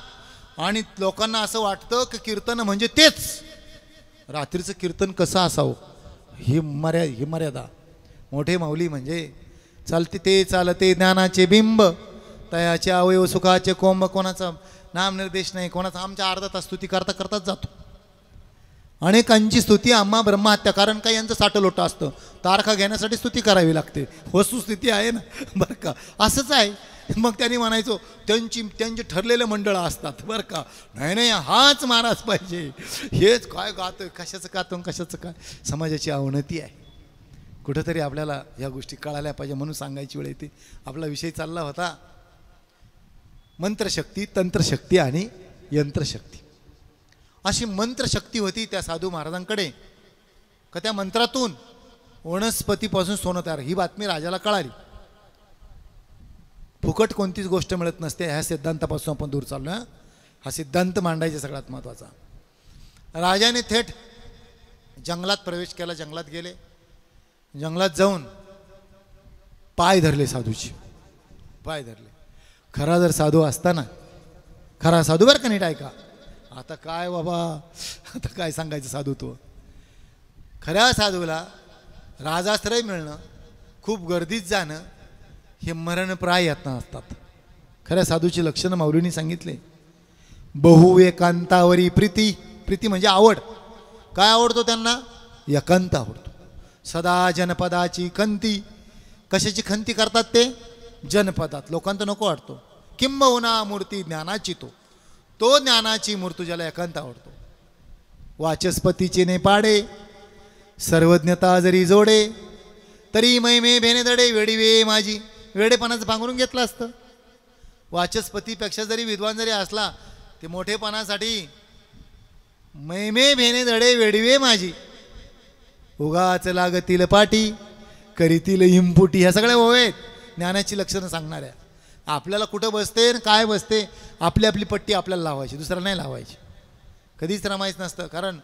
आणि लोकांना असं वाटतं की कीर्तन म्हणजे तेच. रात्रीचं कीर्तन कसं असावं ही मर्यादा. मोठे माऊली म्हणजे चालते ते चालते ज्ञानाचे बिंब, तयाचे अवयव सुखाचे कोंब. कोणाचा नामनिर्देश नाही, कोणाचा. आमच्या अर्धा तास स्तुती करताच जातो. अनेकांची स्तुती आम्हा ब्रह्महत्या. कारण काय, यांचं साठलोटं असतं, तारखा घेण्यासाठी स्तुती करावी लागते. वस्तुस्थिती आहे ना बरं का, असंच आहे. मग त्यांनी म्हणायचो त्यांचे ठरलेले मंडळ असतात बरं का. नाही हाच महाराज पाहिजे, हेच काय गातोय, कशाचं गातो कशाचं काय. समाजाची अवनती आहे. कुठंतरी आपल्याला ह्या गोष्टी कळायला पाहिजे, म्हणून सांगायची वेळ येते. आपला विषय चालला होता मंत्रशक्ती, तंत्रशक्ती आणि यंत्रशक्ती. अशी मंत्रशक्ती होती त्या साधू महाराजांकडे का त्या मंत्रातून वनस्पतीपासून सोनं तयार. ही बातमी राजाला कळाली. फुकट कोणतीच गोष्ट मिळत नसते, ह्या सिद्धांतापासून आपण दूर चाललो. हा सिद्धांत मांडायचा सगळ्यात महत्त्वाचा. राजाने थेट जंगलात प्रवेश केला. जंगलात गेले, जंगलात जाऊन पाय धरले साधूची, पाय धरले. खरा जर साधू असताना, खरा साधू बरं का, नीट ऐका. आता काय बाबा, आता काय सांगायचं साधू तो. खऱ्या साधूला राजाश्रय मिळणं, खूप गर्दीत जाणं, हे मरणप्राय यातना असतात. खऱ्या साधूची लक्षणं माऊलींनी सांगितले. बहु एकांतावरी प्रीती. प्रीती म्हणजे आवड. काय आवडतो त्यांना? एकांत आवडतो. सदा जनपदाची खंती. कशाची खंती करतात ते? जनपदात. लोकांत नको वाटतो. किंबहुना मूर्ती ज्ञानाची, तो ज्ञानाची मूर्ती ज्याला एकांत आवडतो. वाचस्पतीचे ने पाडे, सर्वज्ञता जरी जोडे, तरी मैमे भेनेदडे वेडीवे माझी. वेडेपणाचं पांघरून घेतलं असतं. वाचस्पतीपेक्षा जरी विद्वान जरी असला, ते मोठेपणासाठी मैमे भेनेदडे वेडीवे माझी. उगाच लागतील पाटी, करीतील हिंपुटी. ह्या सगळ्या ओव्या ज्ञानाची लक्षणं सांगणाऱ्या. आपल्याला कुठं बसते काय बसते, आपली आपली पट्टी आपल्याला लावायची, दुसऱ्याला नाही लावायची. कधीच रमायचं नसतं. कारण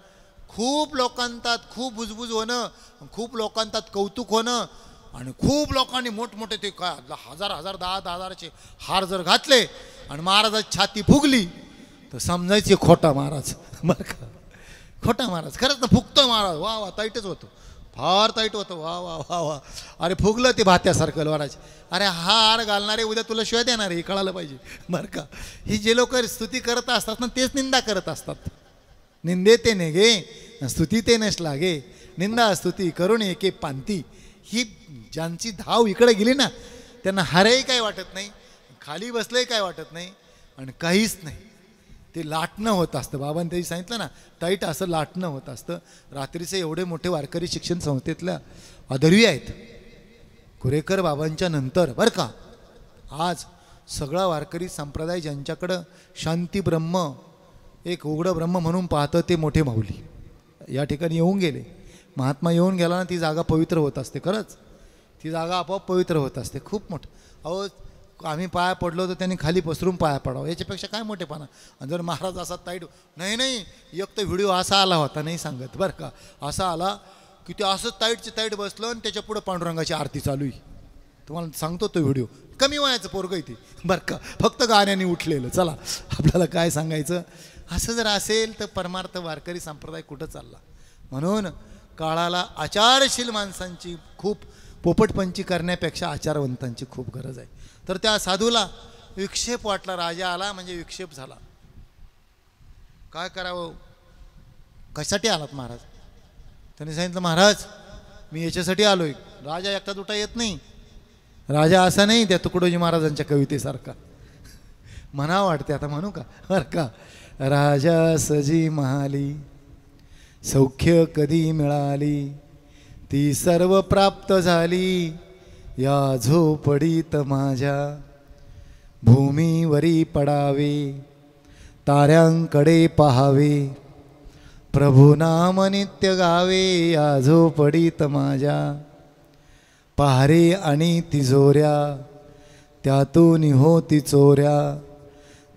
खूप लोकांतात खूप बुजबुज होणं, खूप लोकांतात कौतुक होणं, आणि खूप लोकांनी मोठमोठे ते काय 1000 10,000चे हार जर घातले आणि महाराजाची छाती फुगली तर समजायचे खोटा महाराज बरं का. खोटा महाराज, खरंच ना फुगतो महाराज, वा वा ताईटच होतो, फार ताईट होतं, वा वा वा वा. अरे फुगलं ते भात्यासारखं महाराज. अरे हा हार घालणारे उद्या तुला शिवाय देणार हे कळालं पाहिजे बरं का. ही जे लोक स्तुती करत असतात ना तेच निंदा करत असतात. निंदे ते नेगे स्तुती ते नस लागे, निंदा स्तुती करून एके पांती. ही ज्यांची धाव इकडे गेली ना त्यांना हारही काय वाटत नाही, खाली बसलंही काय वाटत नाही आणि काहीच नाही. ते लाटणं होत असतं. बाबांनी त्याची सांगितलं ना ताईट असं लाटणं होत असतं. रात्रीचे एवढे मोठे वारकरी शिक्षण संस्थेतल्या आदरवी आहेत कुरेकर बाबांच्या नंतर बरं का. आज सगळा वारकरी संप्रदाय ज्यांच्याकडं शांती ब्रह्म एक उघडं ब्रह्म म्हणून पाहतं ते मोठे माऊली या ठिकाणी येऊन गेले. महात्मा येऊन गेला ना ती जागा पवित्र होत असते. खरंच ती जागा आपोआप पवित्र होत असते. खूप मोठं. अहो आम्ही पाया पडलो तर त्यांनी खाली पसरून पाया पडावं याच्यापेक्षा काय मोठेपणा. आणि जर महाराज असा ताईट नाही नाही एक तर व्हिडिओ असा आला होता नाही सांगत बरं का, असा आला की ते असं ताईटचे ताईट बसलं आणि त्याच्या पुढं पांडुरंगाची आरती चालू आहे. तुम्हाला सांगतो तो व्हिडिओ. कमी वयाचं पोरगं इथे बरं का, फक्त गाण्याने उठलेलं. चला आपल्याला काय सांगायचं. असं जर असेल तर परमार्थ वारकरी संप्रदाय कुठं चालला. म्हणून काळाला आचारशील माणसांची खूप पोपटपंची करण्यापेक्षा आचारवंतांची खूप गरज आहे. तर त्या साधूला विक्षेप वाटला. राजा आला म्हणजे विक्षेप झाला. काय करावं, कशासाठी आलात महाराज. त्यांनी सांगितलं महाराज मी याच्यासाठी आलोय. राजा एकटा दुटा येत नाही. राजा असा नाही त्या तुकडोजी महाराजांच्या कवितेसारखा म्हणा वाटते. आता म्हणू का बरं का. राजा सजी महाली सौख्य कधी मिळाली, ती सर्व प्राप्त झाली या झोपडीत माझ्या. भूमीवरी पडावे ताऱ्यांकडे पहावे, प्रभू नाम नित्य गावे या झोपडीत माझ्या. पहारे आणि तिजोऱ्या त्यातून होती चोऱ्या,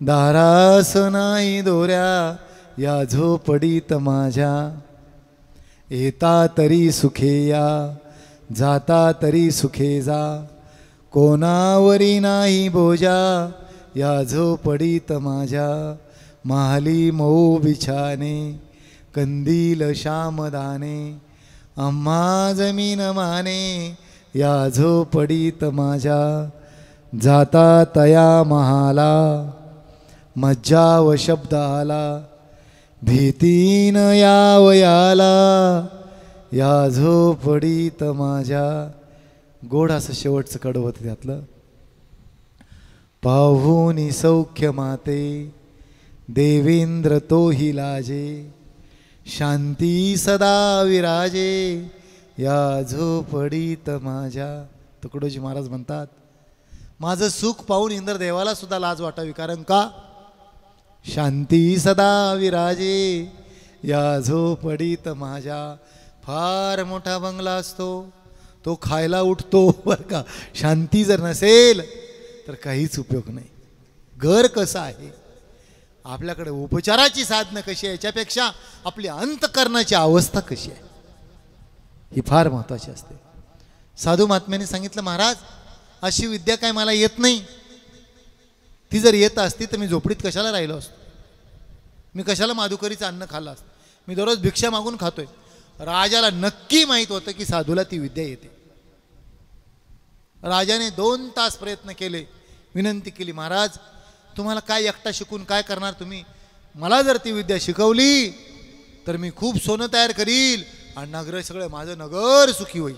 दारास नाही दोऱ्या या झोपडीत माझ्या. येता तरी सुखे या जाता तरी सुखे जा, कोणावरी नाही बोजा या झोपडीत माझ्या. महाली मऊ बिछाने कंदील श्यामदाने, आम्हा जमीन माने या झोपडीत माझ्या. जाता तया महाला मज्जा व शब्द आला, भीतीन यावयाला या झोपडीत माझ्या. गोड असं शेवटचं कडवं होतं त्यातलं. पाहुनी सौख्य माते देवेंद्र तोही लाजे, शांती सदा विराजे या झोपडीत माझ्या. तुकडोजी महाराज म्हणतात माझं सुख पाहून इंद्रदेवाला सुद्धा लाज वाटावी. कारण का शांती सदा विराजे या झोपडीत माझ्या. फार मोठा बंगला असतो तो खायला उठतो बरं का. शांती जर नसेल तर काहीच उपयोग नाही. घर कसं आहे, आपल्याकडे उपचाराची साधनं कशी आहे, याच्यापेक्षा आपली अंतकरणाची अवस्था कशी आहे ही फार महत्त्वाची असते. साधू महात्म्याने सांगितलं महाराज अशी विद्या काय मला येत नाही. ती जर येत असती तर मी झोपडीत कशाला राहिलो असतो. मी कशाला माधुकरीचं अन्न खाल्लं असतं. मी दररोज भिक्षा मागून खातोय. राजाला नक्की माहीत होतं की साधूला ती विद्या येते. राजाने 2 तास प्रयत्न केले, विनंती केली महाराज तुम्हाला काय एकटा शिकून काय करणार तुम्ही. मला जर ती विद्या शिकवली तर मी खूप सोनं तयार करील आणि नगर सगळं माझं नगर सुखी होईल.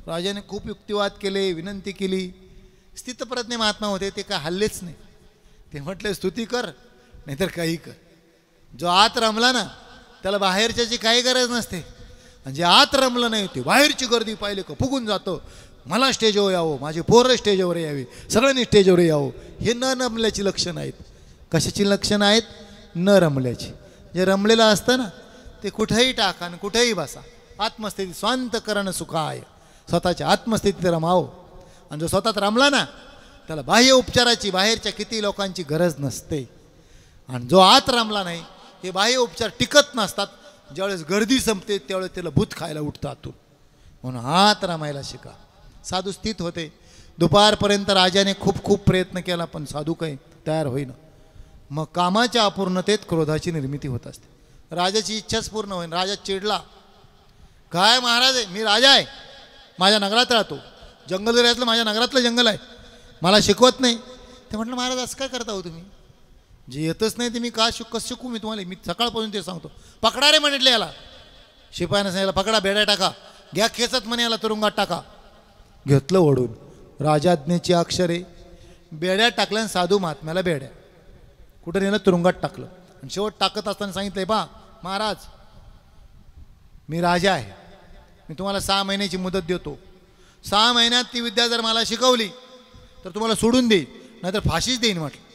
राजाने खूप युक्तिवाद केले, विनंती केली. स्थितप्रज्ञ महात्मा होते ते काय हल्लेच नाही. ते म्हटले स्तुती कर नाहीतर काही कर. जो आत रमला ना त्याला बाहेरच्याची काही गरज नसते. आणि जे आत रमलं नाही ते बाहेरची गर्दी पाहिली का फुगून जातं. मला स्टेजवर यावं, माझे पोरं स्टेजवर यावे, सगळ्यांनी स्टेजवर यावं. हे न रमल्याची लक्षणं आहेत. कशाची लक्षणं आहेत? न रमल्याची. जे रमलेलं असतं ना ते कुठेही टाका आणि कुठेही बसा. आत्मस्थिती स्वांतकरण सुखाय, स्वतःच्या आत्मस्थितीत रमावं. आणि जो स्वतःत रमला ना त्याला बाह्य उपचाराची बाहेरच्या किती लोकांची गरज नसते. आणि जो आत रमला नाही हे बाह्य उपचार टिकत नसतात. ज्यावेळेस गर्दी संपते त्यावेळेस त्याला भूत खायला उठतं आतून. म्हणून आत रमायला शिका. साधू स्थित होते. दुपारपर्यंत राजाने खूप खूप प्रयत्न केला पण साधू काही तयार होईना. मग कामाच्या अपूर्णतेत क्रोधाची निर्मिती होत असते. राजाची इच्छाच पूर्ण होईल. राजा चिडला, काय महाराज आहे, मी राजा आहे, माझ्या नगरात राहतो, जंगल जरी असलं माझ्या नगरातलं जंगल आहे, मला शिकवत नाही. ते म्हटलं महाराज असं काय करता हो तुम्ही, जे येतच नाही ते मी का कसं शिकू मी तुम्हाला, मी सकाळपासून ते सांगतो. पकडा रे म्हटले याला. शिपायानं सांगितलं पकडा, बेड्या टाका, घ्या खेचत म्हणे याला तुरुंगात टाका. घेतलं ओढून, राजाज्ञेची अक्षरे, बेड्या टाकल्या, साधू महात्म्याला बेड्या कुठं नेलं, तुरुंगात टाकलं. आणि शेवट टाकत असताना सांगितलंय पहा महाराज, मी राजा आहे, मी तुम्हाला 6 महिन्याची मुदत देतो, 6 महिन्यात ती विद्या जर मला शिकवली तर तुम्हाला सोडून देईन, नाहीतर फाशीच देईन म्हटलं.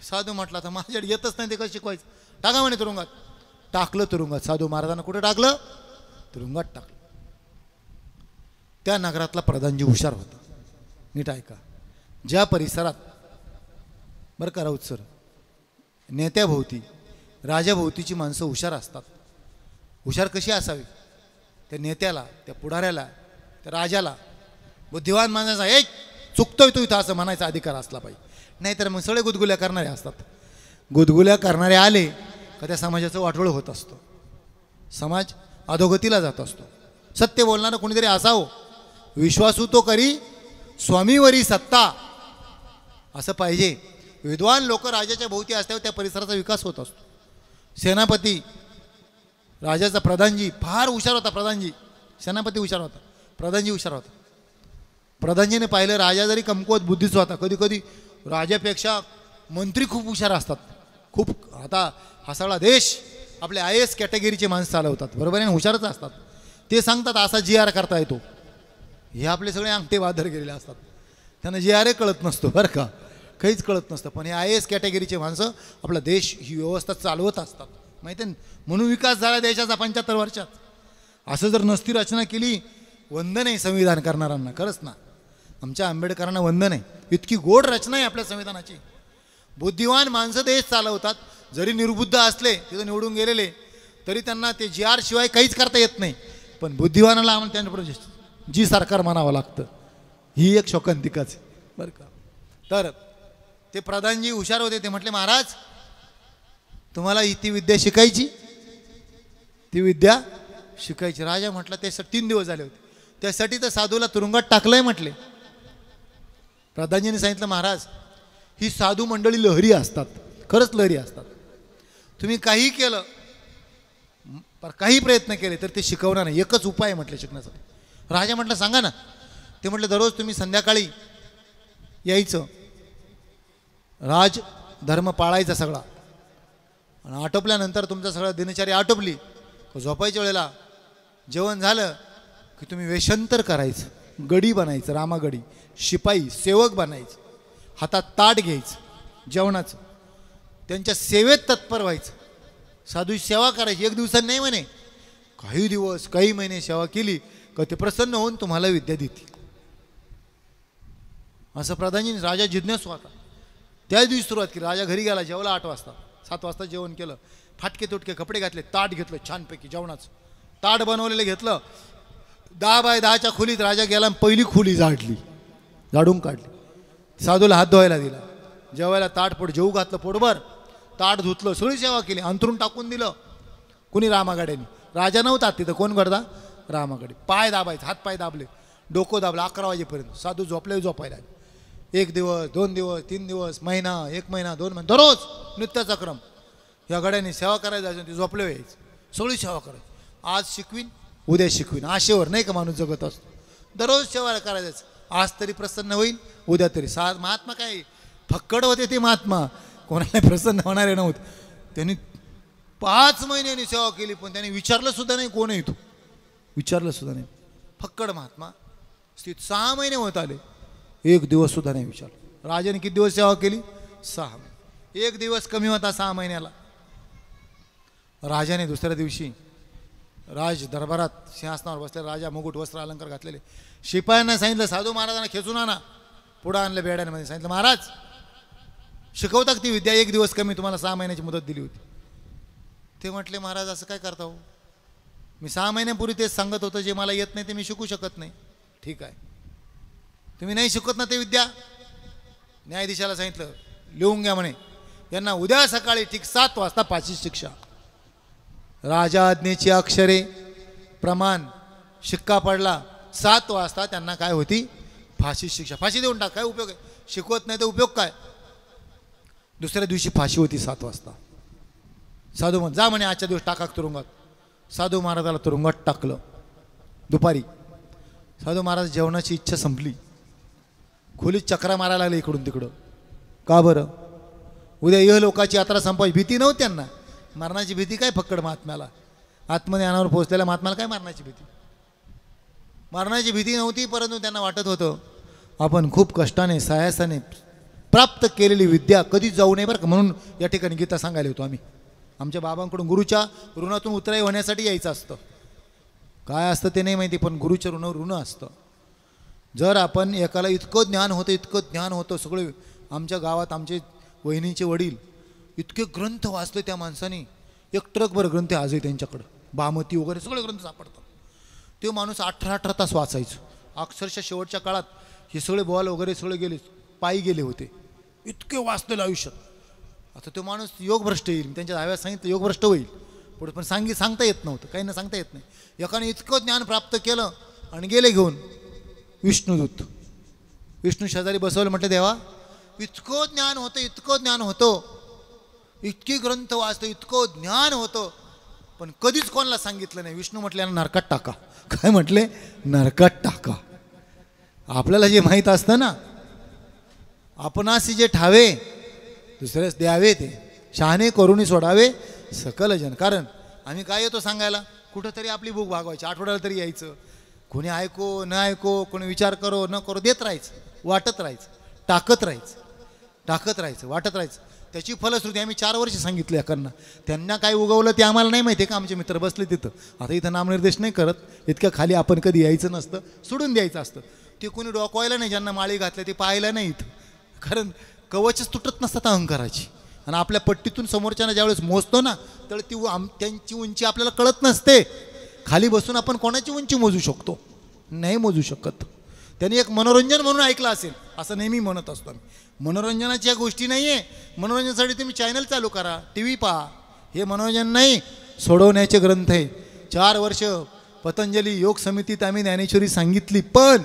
साधू म्हटला तर माझ्याकडे येतच नाही ते कसं शिकवायचं, टाका म्हणे तुरुंगात. टाकलं तुरुंगात. साधू महाराजांना कुठं टाकलं, तुरुंगात टाकलं. त्या नगरातला प्रधानजी हुशार होता. नीट ऐका, ज्या परिसरात बरं का राऊत सर, नेत्याभोवती राजाभोवतीची माणसं हुशार असतात. हुशार कशी असावी, त्या नेत्याला, त्या पुढाऱ्याला, त्या राजाला, बुद्धिवान माणसाचा एक चुकतोय तू इथं असं म्हणायचा अधिकार असला पाहिजे. नाहीतर मग सगळे गुदगुल्या करणारे असतात. गुदगुल्या करणारे आले का त्या समाजाचं वाटोळं होत असतं, समाज अधोगतीला जात असतो. सत्य बोलणारं कोणीतरी असावं, विश्वासू तो करी स्वामीवरी सत्ता, असं पाहिजे. विद्वान लोक राजाच्या भोवती असल्यावर त्या परिसराचा विकास होत असतो. सेनापती राजाचा प्रधानजी फार हुशार होता. प्रधानजी, सेनापती हुशार होता, प्रधानजी हुशार होता. प्रधानजीने पाहिलं राजा जरी कमकुवत बुद्धीचा होता, कधी कधी राजापेक्षा मंत्री खूप हुशार असतात, खूप. आता हा सगळा देश आपले IAS कॅटेगरीचे माणसं चालवतात, बरोबर आहे, हुशारच असतात. ते सांगतात असा GR करता येतो. हे आपले सगळे अंगठे वादर गेलेले असतात, त्यांना GR कळत नसतो बरं का, काहीच कळत नसतं. पण हे IAS कॅटेगरीचे माणसं आपला देश ही व्यवस्था चालवत असतात, माहिती आहे. म्हणून विकास झाला देशाचा 75 वर्षात. असं जर नसती रचना केली, वंदन आहे संविधान करणाऱ्यांना, खरंच ना, आमच्या आंबेडकरांना वंदन आहे. इतकी गोड रचना आहे आपल्या संविधानाची. बुद्धिवान माणसं देश चालवतात, जरी निर्बुद्ध असले, तिथं निवडून गेलेले, तरी त्यांना ते GR शिवाय काहीच करता येत नाही. पण बुद्धिवानाला आम्हाला त्यांच्यापुढे जी सरकार म्हणावं लागतं. ही एक शोकांतिकाच आहे बरं का. तर ते प्रधानजी हुशार होते. ते म्हटले महाराज तुम्हाला ती विद्या शिकायची, ती विद्या शिकायची. राजा म्हटला त्यासाठी 3 दिवस झाले होते, त्यासाठी तर साधूला तुरुंगात टाकलंय म्हटले. प्रधानजीने सांगितलं महाराज ही साधू मंडळी लहरी असतात, खरंच लहरी असतात. तुम्ही काही केलं, पर काही प्रयत्न केले तर ते शिकवणार नाही. एकच उपाय म्हटले शिकण्यासाठी. राजा म्हटलं सांगा ना. ते म्हटलं दररोज तुम्ही संध्याकाळी यायचं, राज धर्म पाळायचा सगळा, आणि आटोपल्यानंतर तुमचं सगळं दिनचर्या आटोपली, झोपायच्या वेळेला जेवण झालं की तुम्ही वेषांतर करायचं, गडी बनायचं, रामागडी, शिपाई सेवक बनायचं, हातात ताट घ्यायचं जेवणाचं, त्यांच्या सेवेत तत्पर व्हायचं, साधूची सेवा करायची. 1 दिवसांनी नाही म्हणे, काही दिवस काही महिने सेवा केली का ते प्रसन्न होऊन तुम्हाला विद्या देतील. असं प्रधानजीने, राजा जिज्ञासू होता, त्याच दिवशी सुरुवात केली. राजा घरी गेला, जेवला 8 वाजता, 7 वाजता जेवण केलं, फाटके तुटके कपडे घातले, ताट घेतलं छानपैकी जेवणाचं, ताट बनवलेलं घेतलं. 10 बाय 10च्या खोलीत राजा गेला, पहिली खोली झाडून काढली. साधूला हात धुवायला दिला, जेवायला ताट पोट जेवू घातलं, पोटभर ताट धुतलं, सगळी सेवा केली, अंथरून टाकून दिलं. कुणी रामागाड्याने, राजा नव्हता तिथं, कोण करता, रामागाडी. पाय दाबायचं, हात पाय दाबले, डोकं दाबलं. 11 वाजेपर्यंत साधू झोपायला. 1 दिवस 2 दिवस 3 दिवस, महिना, 1 महिना 2 महिने, दररोज नित्याचा क्रम. या गड्याने सेवा करायला जायचं, ते झोपले यायचं, सगळी सेवा करायची. आज शिकवीन उद्या शिकवीन, आशेवर नाही का माणूस जगत असतो. दररोज सेवा करायचं, आज तरी प्रसन्न होईल, उद्या तरी. महात्मा काय फक्कड होते ते महात्मा, कोणाला प्रसन्न होणारे नव्हते. त्यांनी 5 महिन्यांनी सेवा केली, पण त्यांनी विचारलं सुद्धा नाही कोण आहे तू, विचारलं सुद्धा नाही. फक्कड महात्मा. स्थित 6 महिने होत आले, 1 दिवस सुद्धा नाही विचारलं. राजाने किती दिवस सेवा केली, 6 महिने. 1 दिवस कमी होता 6 महिन्याला. राजाने दुसऱ्या दिवशी राज दरबारात सिंहासनावर बसले, राजा मुकुट वस्त्र अलंकार घातलेले, शिपायांना सांगितलं साधू महाराजांना खेचून आणा. पुढं आणलं बेड्यांमध्ये, सांगितलं महाराज शिकवता ती विद्या, 1 दिवस कमी, तुम्हाला 6 महिन्याची मुदत दिली होती. ते म्हटले महाराज असं काय करता हो, मी 6 महिन्यापूर्वी तेच सांगत होतं, जे मला येत नाही ते मी शिकू शकत नाही. ठीक आहे, तुम्ही नाही शिकत ना ते विद्या. न्यायाधीशाला सांगितलं लिहून घ्या म्हणे, यांना उद्या सकाळी ठीक 7 वाजता फाशीची शिक्षा. राजा आज्ञेची अक्षरे प्रमाण शिक्का पडला 7 वाजता त्यांना काय होती फाशी शिक्षा. फाशी देऊन टाक, काय उपयोग आहे, शिकवत नाही तर उपयोग काय. दुसऱ्या दिवशी फाशी होती 7 वाजता. साधू म्हण जा म्हणे आजच्या दिवस टाका तुरुंगात. साधू महाराजाला तुरुंगात टाकलं. दुपारी साधू महाराज जेवणाची इच्छा संपली, खोलीत चक्रा मारायला लागले इकडून तिकडं. का बरं, उद्या इहलोकाची यात्रा संपायची भीती नव्हती त्यांना. मरणाची भीती काय फक्कड महात्म्याला, आत्मज्ञानावर पोहोचलेल्या महात्म्याला काय मरणाची भीती. मरणाची भीती नव्हती, परंतु त्यांना वाटत होतं आपण खूप कष्टाने सायासाने प्राप्त केलेली विद्या कधीच जाऊ नये बरं का. म्हणून या ठिकाणी गीता सांगायला होतो आम्ही. आमच्या बाबांकडून गुरुच्या ऋणातून उतराई होण्यासाठी यायचं असतं. काय असतं ते नाही माहिती, पण गुरुच्या ऋण असतं. जर आपण एकाला इतकं ज्ञान होतं सगळे. आमच्या गावात आमचे वहिनीचे वडील इतके ग्रंथ वाचले त्या माणसाने, 1 ट्रकभर ग्रंथ आजही त्यांच्याकडं, बामती वगैरे सगळे ग्रंथ सापडतात. तो माणूस 18 तास वाचायचं. अक्षरशः शेवटच्या काळात हे सगळे बॉल वगैरे सगळे गेले, पायी गेले होते, इतके वाचलेलं आयुष्यात. आता तो माणूस योगभ्रष्ट येईल, त्यांच्या दहाव्यात सांगितलं योगभ्रष्ट होईल पुढे, पण सांगता येत नव्हतं, काही ना सांगता येत नाही. एकाने इतकं ज्ञान प्राप्त केलं आणि गेले घेऊन विष्णुदूत. विष्णू शेजारी बसवलं, म्हटलं देवा इतकं ज्ञान होतं, इतकी ग्रंथ वाचतो, इतकं ज्ञान होतं, पण कधीच कोणाला सांगितलं नाही. विष्णू म्हटले यांना नरकात टाका. काय म्हटले, नरकात टाका. आपल्याला जे माहीत असतं ना, आपणासी जे ठावे दुसऱ्याच द्यावे, ते शहाणे करुणी सोडावे सकल जन. कारण आम्ही काय येतो सांगायला, कुठंतरी आपली भूक भागवायची, आठवड्याला तरी यायचं. कोणी ऐको न ऐको, कोणी विचार करो न करो, देत राहायचं, वाटत राहायचं, टाकत राहायचं, वाटत राहायचं. त्याची फलश्रुती आम्ही 4 वर्ष सांगितलं एकांना. त्यांना काय उगवलं ते आम्हाला नाही माहिती का. आमचे मित्र बसले तिथं. आता इथं नामनिर्देश नाही करत, इतक्या खाली आपण कधी यायचं नसतं, सोडून द्यायचं असतं. ते कोणी डोकवायला नाही, ज्यांना माळी घातल्या ते पाहायला नाही इथं. कारण कवचच तुटत नसतात अहंकाराची. आणि आपल्या पट्टीतून समोरच्यानं ज्यावेळेस मोजतो ना, तर त्यांची उंची आपल्याला कळत नसते. खाली बसून आपण कोणाची उंची मोजू शकतो, नाही मोजू शकत. त्यांनी एक मनोरंजन म्हणून ऐकलं असेल, असं नेहमी म्हणत असतो आम्ही. मनोरंजनाच्या गोष्टी नाही आहे. मनोरंजनासाठी तुम्ही चॅनल चालू करा, TV पहा, हे मनोरंजन नाही, सोडवण्याचे ग्रंथ आहे. 4 वर्ष पतंजली योग समितीत आम्ही ज्ञानेश्वरी सांगितली, पण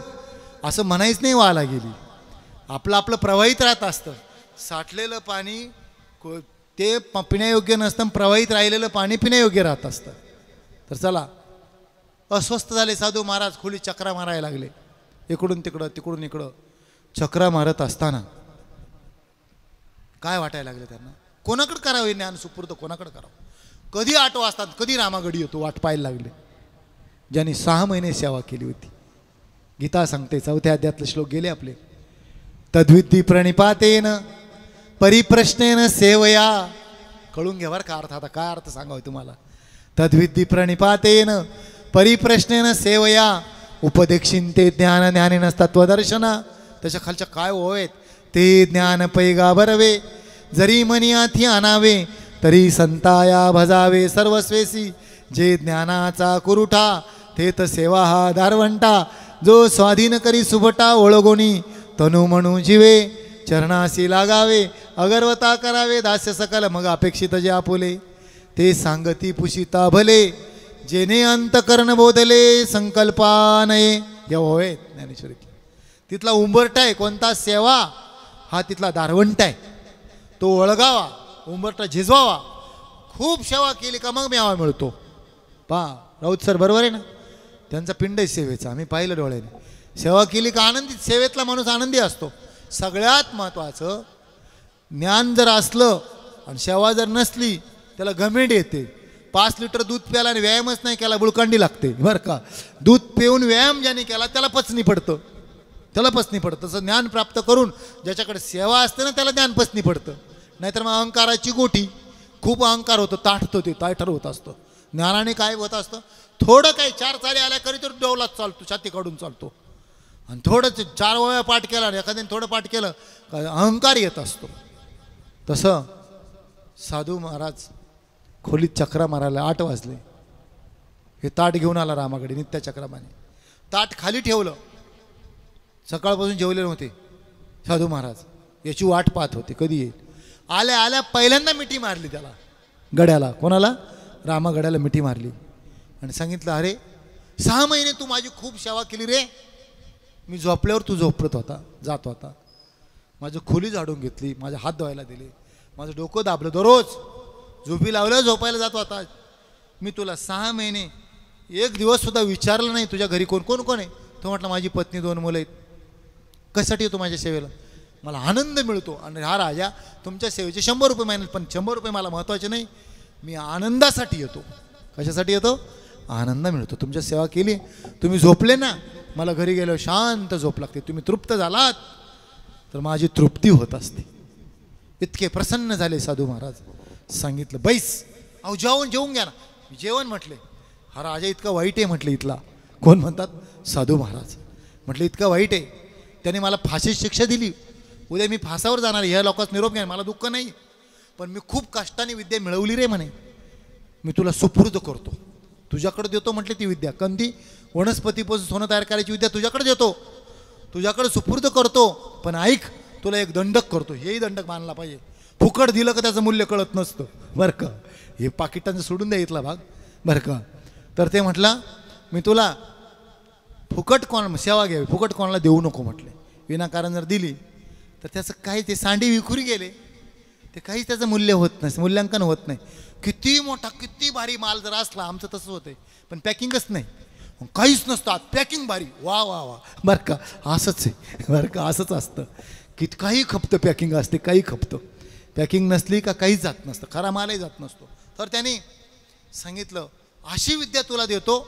असं म्हणायच नाही व्हायला गेली. आपलं प्रवाहित राहत असतं. साठलेलं पाणी ते पिण्यायोग्य नसतं, प्रवाहित राहिलेलं पाणी पिण्यायोग्य राहत असतं. तर चला, अस्वस्थ झाले साधू महाराज, खोली चक्रा मारायला लागले. इकडून तिकडं चक्रा मारत असताना काय वाटायला लागले त्यांना, कोणाकडे करावे ज्ञान सुपूर्द, कोणाकडे करावं. कधी 8 वाजतात, कधी रामागडी येतो, वाट पाहायला लागले. ज्यांनी 6 महिने सेवा केली होती. गीता सांगते 4थ्या अध्यायातले श्लोक गेले आपले. तद्विद्धी प्रणिपातेन परिप्रश्नेन सेवया. कळून घ्या बरं का अर्थ. आता काय अर्थ सांगावं तुम्हाला. तद्विद्धी प्रणिपातेन परिप्रश्नेन सेवया उपदेक्षिंते ज्ञान ज्ञानेन तत्वदर्शन. त्याच्या खालच्या काय ओवेत, ते ज्ञान पैगा भरवे जरी मनी आथी आणावे तरी संताया भजावे सर्वस्वेसी. जे ज्ञानाचा कुरुठा तेत सेवा हा दारवंटा. जो स्वाधीन करी सुभटा ओळगोनी तनु म्हणू जीवे. चरणासी लागावे अगरवता करावे दास्य सकल मग अपेक्षित जे आपुले. ते सांगती पुशिता भले जेने अंतकरण बोधले संकल्पानये. या होय ज्ञानेश्वरी. तिथला उंबरटा आहे कोणता, सेवा हा तिथला दारवंट आहे. तो ओळगावा, उंबरटा झिजवावा. खूप सेवा केली का मग मेवा मिळतो. राऊत सर बरोबर आहे ना, त्यांचा पिंड आहे सेवेचा, आम्ही पाहिलं डोळ्याने. सेवा केली का आनंदित, सेवेतला माणूस आनंदी असतो. सगळ्यात महत्त्वाचं, ज्ञान जर असलं आणि सेवा जर नसली त्याला घमेंड येते. 5 लिटर दूध प्याला आणि व्यायामच नाही केला बुळकांडी लागते बरं का. दूध पिऊन व्यायाम ज्याने केला त्याला पचनी पडतं, तसं ज्ञान प्राप्त करून ज्याच्याकडे सेवा असते ना त्याला ज्ञान पचनी पडतं. नाहीतर मग अहंकाराची गोठी, खूप अहंकार होतं, ताठतं, ते ताठर होत असतं. ज्ञानाने काय होत असतं, थोडं काही 4 चाली आल्या करी तर डोलाच चालतो, छाती काढून चालतो. आणि थोडंच 4 वेळा पाठ केला आणि एखाद्याने थोडं पाठ केलं का अहंकार येत असतो. तसं साधू महाराज खोलीत चक्रा मारायला 8 वाजले. हे ताट घेऊन आला रामाकडे नित्याचक्रमाने. ताट खाली ठेवलं. सकाळपासून जेवले नव्हते साधू महाराज, याची वाट पाहत होते कधी येईल. आल्या पहिल्यांदा मिठी मारली त्याला, गड्याला. कोणाला, रामागडाला मिठी मारली आणि सांगितलं, अरे 6 महिने तू माझी खूप सेवा केली रे. मी झोपल्यावर तू झोपत होता, जात होता, माझं खोली झाडून घेतली, माझे हात धुवायला दिले, माझं डोकं दाबलं, दररोज झोपी लावलं, झोपायला जात होता. मी तुला 6 महिने एक दिवस सुद्धा विचारलं नाही तुझ्या घरी कोण कोण कोण आहे. तो म्हटलं, माझी पत्नी 2 मुलं आहेत. कशासाठी येतो माझ्या सेवेला? मला आनंद मिळतो. आणि हा राजा तुमच्या सेवेचे 100 रुपये महिन्यात, पण 100 रुपये मला महत्त्वाचे नाही, मी आनंदासाठी येतो. कशासाठी येतो? आनंद मिळतो. तुमच्या सेवा केली, तुम्ही झोपले ना, मला घरी गेल्यावर शांत झोप लागते. तुम्ही तृप्त झालात तर माझी तृप्ती होत असते. इतके प्रसन्न झाले साधू महाराज. सांगितलं, बैस, अहो जेवून घ्या ना. जेवण म्हटले. हा राजा इतका वाईट आहे म्हटलं इथला. कोण म्हणतात? साधू महाराज. म्हटलं इतका वाईट आहे, त्याने मला फाशीची शिक्षा दिली, उद्या मी फासावर जाणार. ह्या लोकांचा निरोप घ्या, मला दुःख नाही, पण मी खूप कष्टाने विद्या मिळवली रे म्हणे. मी तुला सुपूर्द करतो, तुझ्याकडे देतो म्हटले ती विद्या. कंदी वनस्पतीपासून सोनं तयार करायची विद्या तुझ्याकडे देतो, तुझ्याकडे सुपूर्द करतो. पण ऐक, तुला एक दंडक करतो. हेही दंडक मानला पाहिजे. फुकट दिलं का त्याचं मूल्य कळत नसतं बरं का. हे पाकिटांचं सोडून द्या इथला भाग बरं का. तर ते म्हटलं, मी तुला फुकट कोण सेवा घ्यावी, फुकट कोणाला देऊ नको म्हटले. विनाकारण जर दिली तर त्याचं काही ते सांडी विखुरी गेले, ते काहीच त्याचं मूल्य होत नाही, मूल्यांकन होत नाही. किती मोठा किती भारी माल जर असला, आमचं तसं होतंय, पण पॅकिंगच नाही, काहीच नसतं, पॅकिंग भारी, वा वा वा बरं का. असंच आहे बरं का, असंच असतं की काही खपतं, पॅकिंग असते, काही खपतं. पॅकिंग नसली का काहीच जात नसतं, खरा मालही जात नसतो. तर त्याने सांगितलं, अशी विद्या तुला देतो,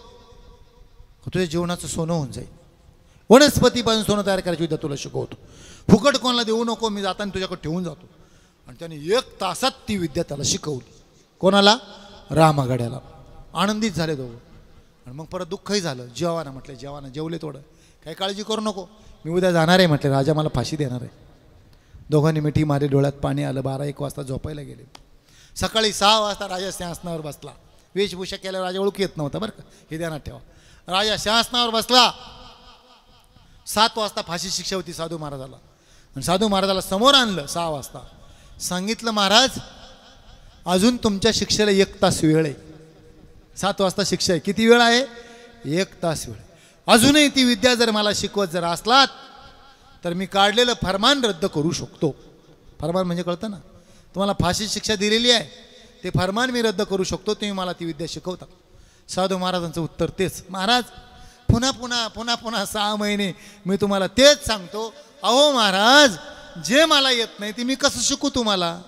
तुझ्या जीवनाचं सोनं होऊन जाईल. वनस्पतीपासून सोनं तयार करायची विद्या तुला शिकवतो, फुकट कोणाला देऊ नको, मी जाताना तुझ्याकडे ठेवून जातो. आणि त्याने 1 तासात ती विद्या त्याला शिकवली. कोणाला? रामागड्याला. आनंदित झाले दोघं. आणि मग परत दुःखही झालं. जेवाना म्हटलं, जेवाना. जेवले थोडं, काही काळजी करू नको, मी उद्या जाणार आहे म्हटले, राजा मला फाशी देणार आहे. दोघांनी मिठी मारली, डोळ्यात पाणी आलं. 12-1 वाजता झोपायला गेले. सकाळी 6 वाजता राजा सिंहासनावर बसला. वेशभूषा केल्यावर राजा ओळखू येत नव्हता बरं का, हे ध्यानात ठेवा. राजा सिंहासनावर बसला. 7 वाजता फाशी शिक्षा होती साधू महाराजाला. आणि साधू महाराजाला समोर आणलं 6 वाजता. सांगितलं, महाराज अजून तुमच्या शिक्षेला 1 तास वेळ आहे. 7 वाजता शिक्षा आहे, किती वेळ आहे? 1 तास वेळ. अजूनही ती विद्या जर मला शिकवत जर असलात तर मी काढलेलं फरमान रद्द करू शकतो. फरमान म्हणजे कळतं ना, तुम्हाला फाशी शिक्षा दिलेली आहे, ते फरमान मी रद्द करू शकतो, तुम्ही मला ती विद्या शिकवता. साधू महाराजांचं उत्तर तेच, महाराज पुन्हा पुन्हा पुन्हा पुन्हा 6 महिने मी तुम्हाला तेच सांगतो. अहो महाराज, जे मला येत नाही ते मी कसं शिकू तुम्हाला?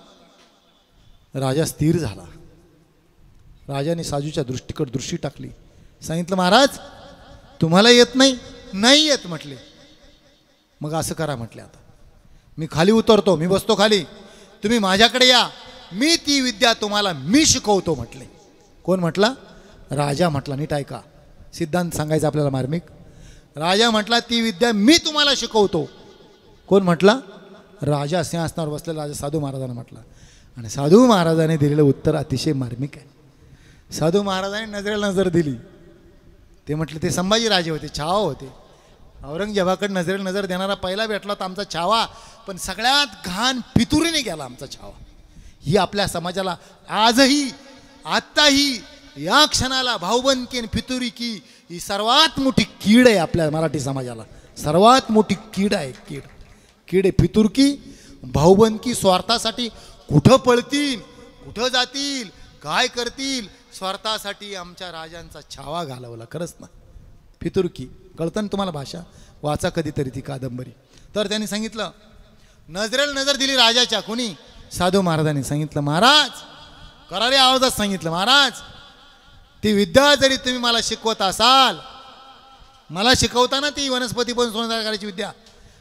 राजा स्थिर झाला. राजाने साजूच्या दृष्टीकडे दृष्टी टाकली. सांगितलं, महाराज तुम्हाला येत नाही? नाही येत म्हटले. मग असं करा म्हटले, आता मी खाली उतरतो, मी बसतो खाली, तुम्ही माझ्याकडे या, मी ती विद्या तुम्हाला मी शिकवतो म्हटले. कोण म्हटला? राजा म्हटला. नीट ऐका, सिद्धांत सांगायचा आपल्याला मार्मिक. राजा म्हटला, ती विद्या मी तुम्हाला शिकवतो. कोण म्हटला? राजा. सिंहासनावर बसलेला राजा साधू महाराजांना म्हटला. आणि साधू महाराजांनी दिलेलं उत्तर अतिशय मार्मिक आहे. साधू महाराजांनी नजरेला नजर दिली. ते म्हटले, ते संभाजी राजे होते, छावा होते. औरंगजेबाकडे नजरेला नजर देणारा पहिला भेटला तर आमचा छावा, पण सगळ्यात घाण फितुरीने गेला आमचा छावा. ही आपल्या समाजाला आजही, आत्ताही, या क्षणाला भाऊबंदकी आणि फितुरी ही सर्वात मोठी कीड आहे आपल्या मराठी समाजाला. सर्वात मोठी कीड आहे, कीड आहे फितुरकी, भाऊबंदकी. स्वार्थासाठी कुठं पळतील, कुठं जातील, काय करतील, स्वार्थासाठी आमच्या राजांचा छावा घालवला. खरंच ना, फितुरकी. कळतं ना तुम्हाला भाषा? वाचा कधीतरी ती कादंबरी. तर त्यांनी सांगितलं, नजरेला नजर दिली राजाच्या. कोणी? साधू महाराजांनी सांगितलं, महाराज करारी आवाजात सांगितलं, महाराज ती विद्या जरी तुम्ही मला शिकवत असाल, मला शिकवताना ती वनस्पतीपासून सोनं तयार करायची विद्या,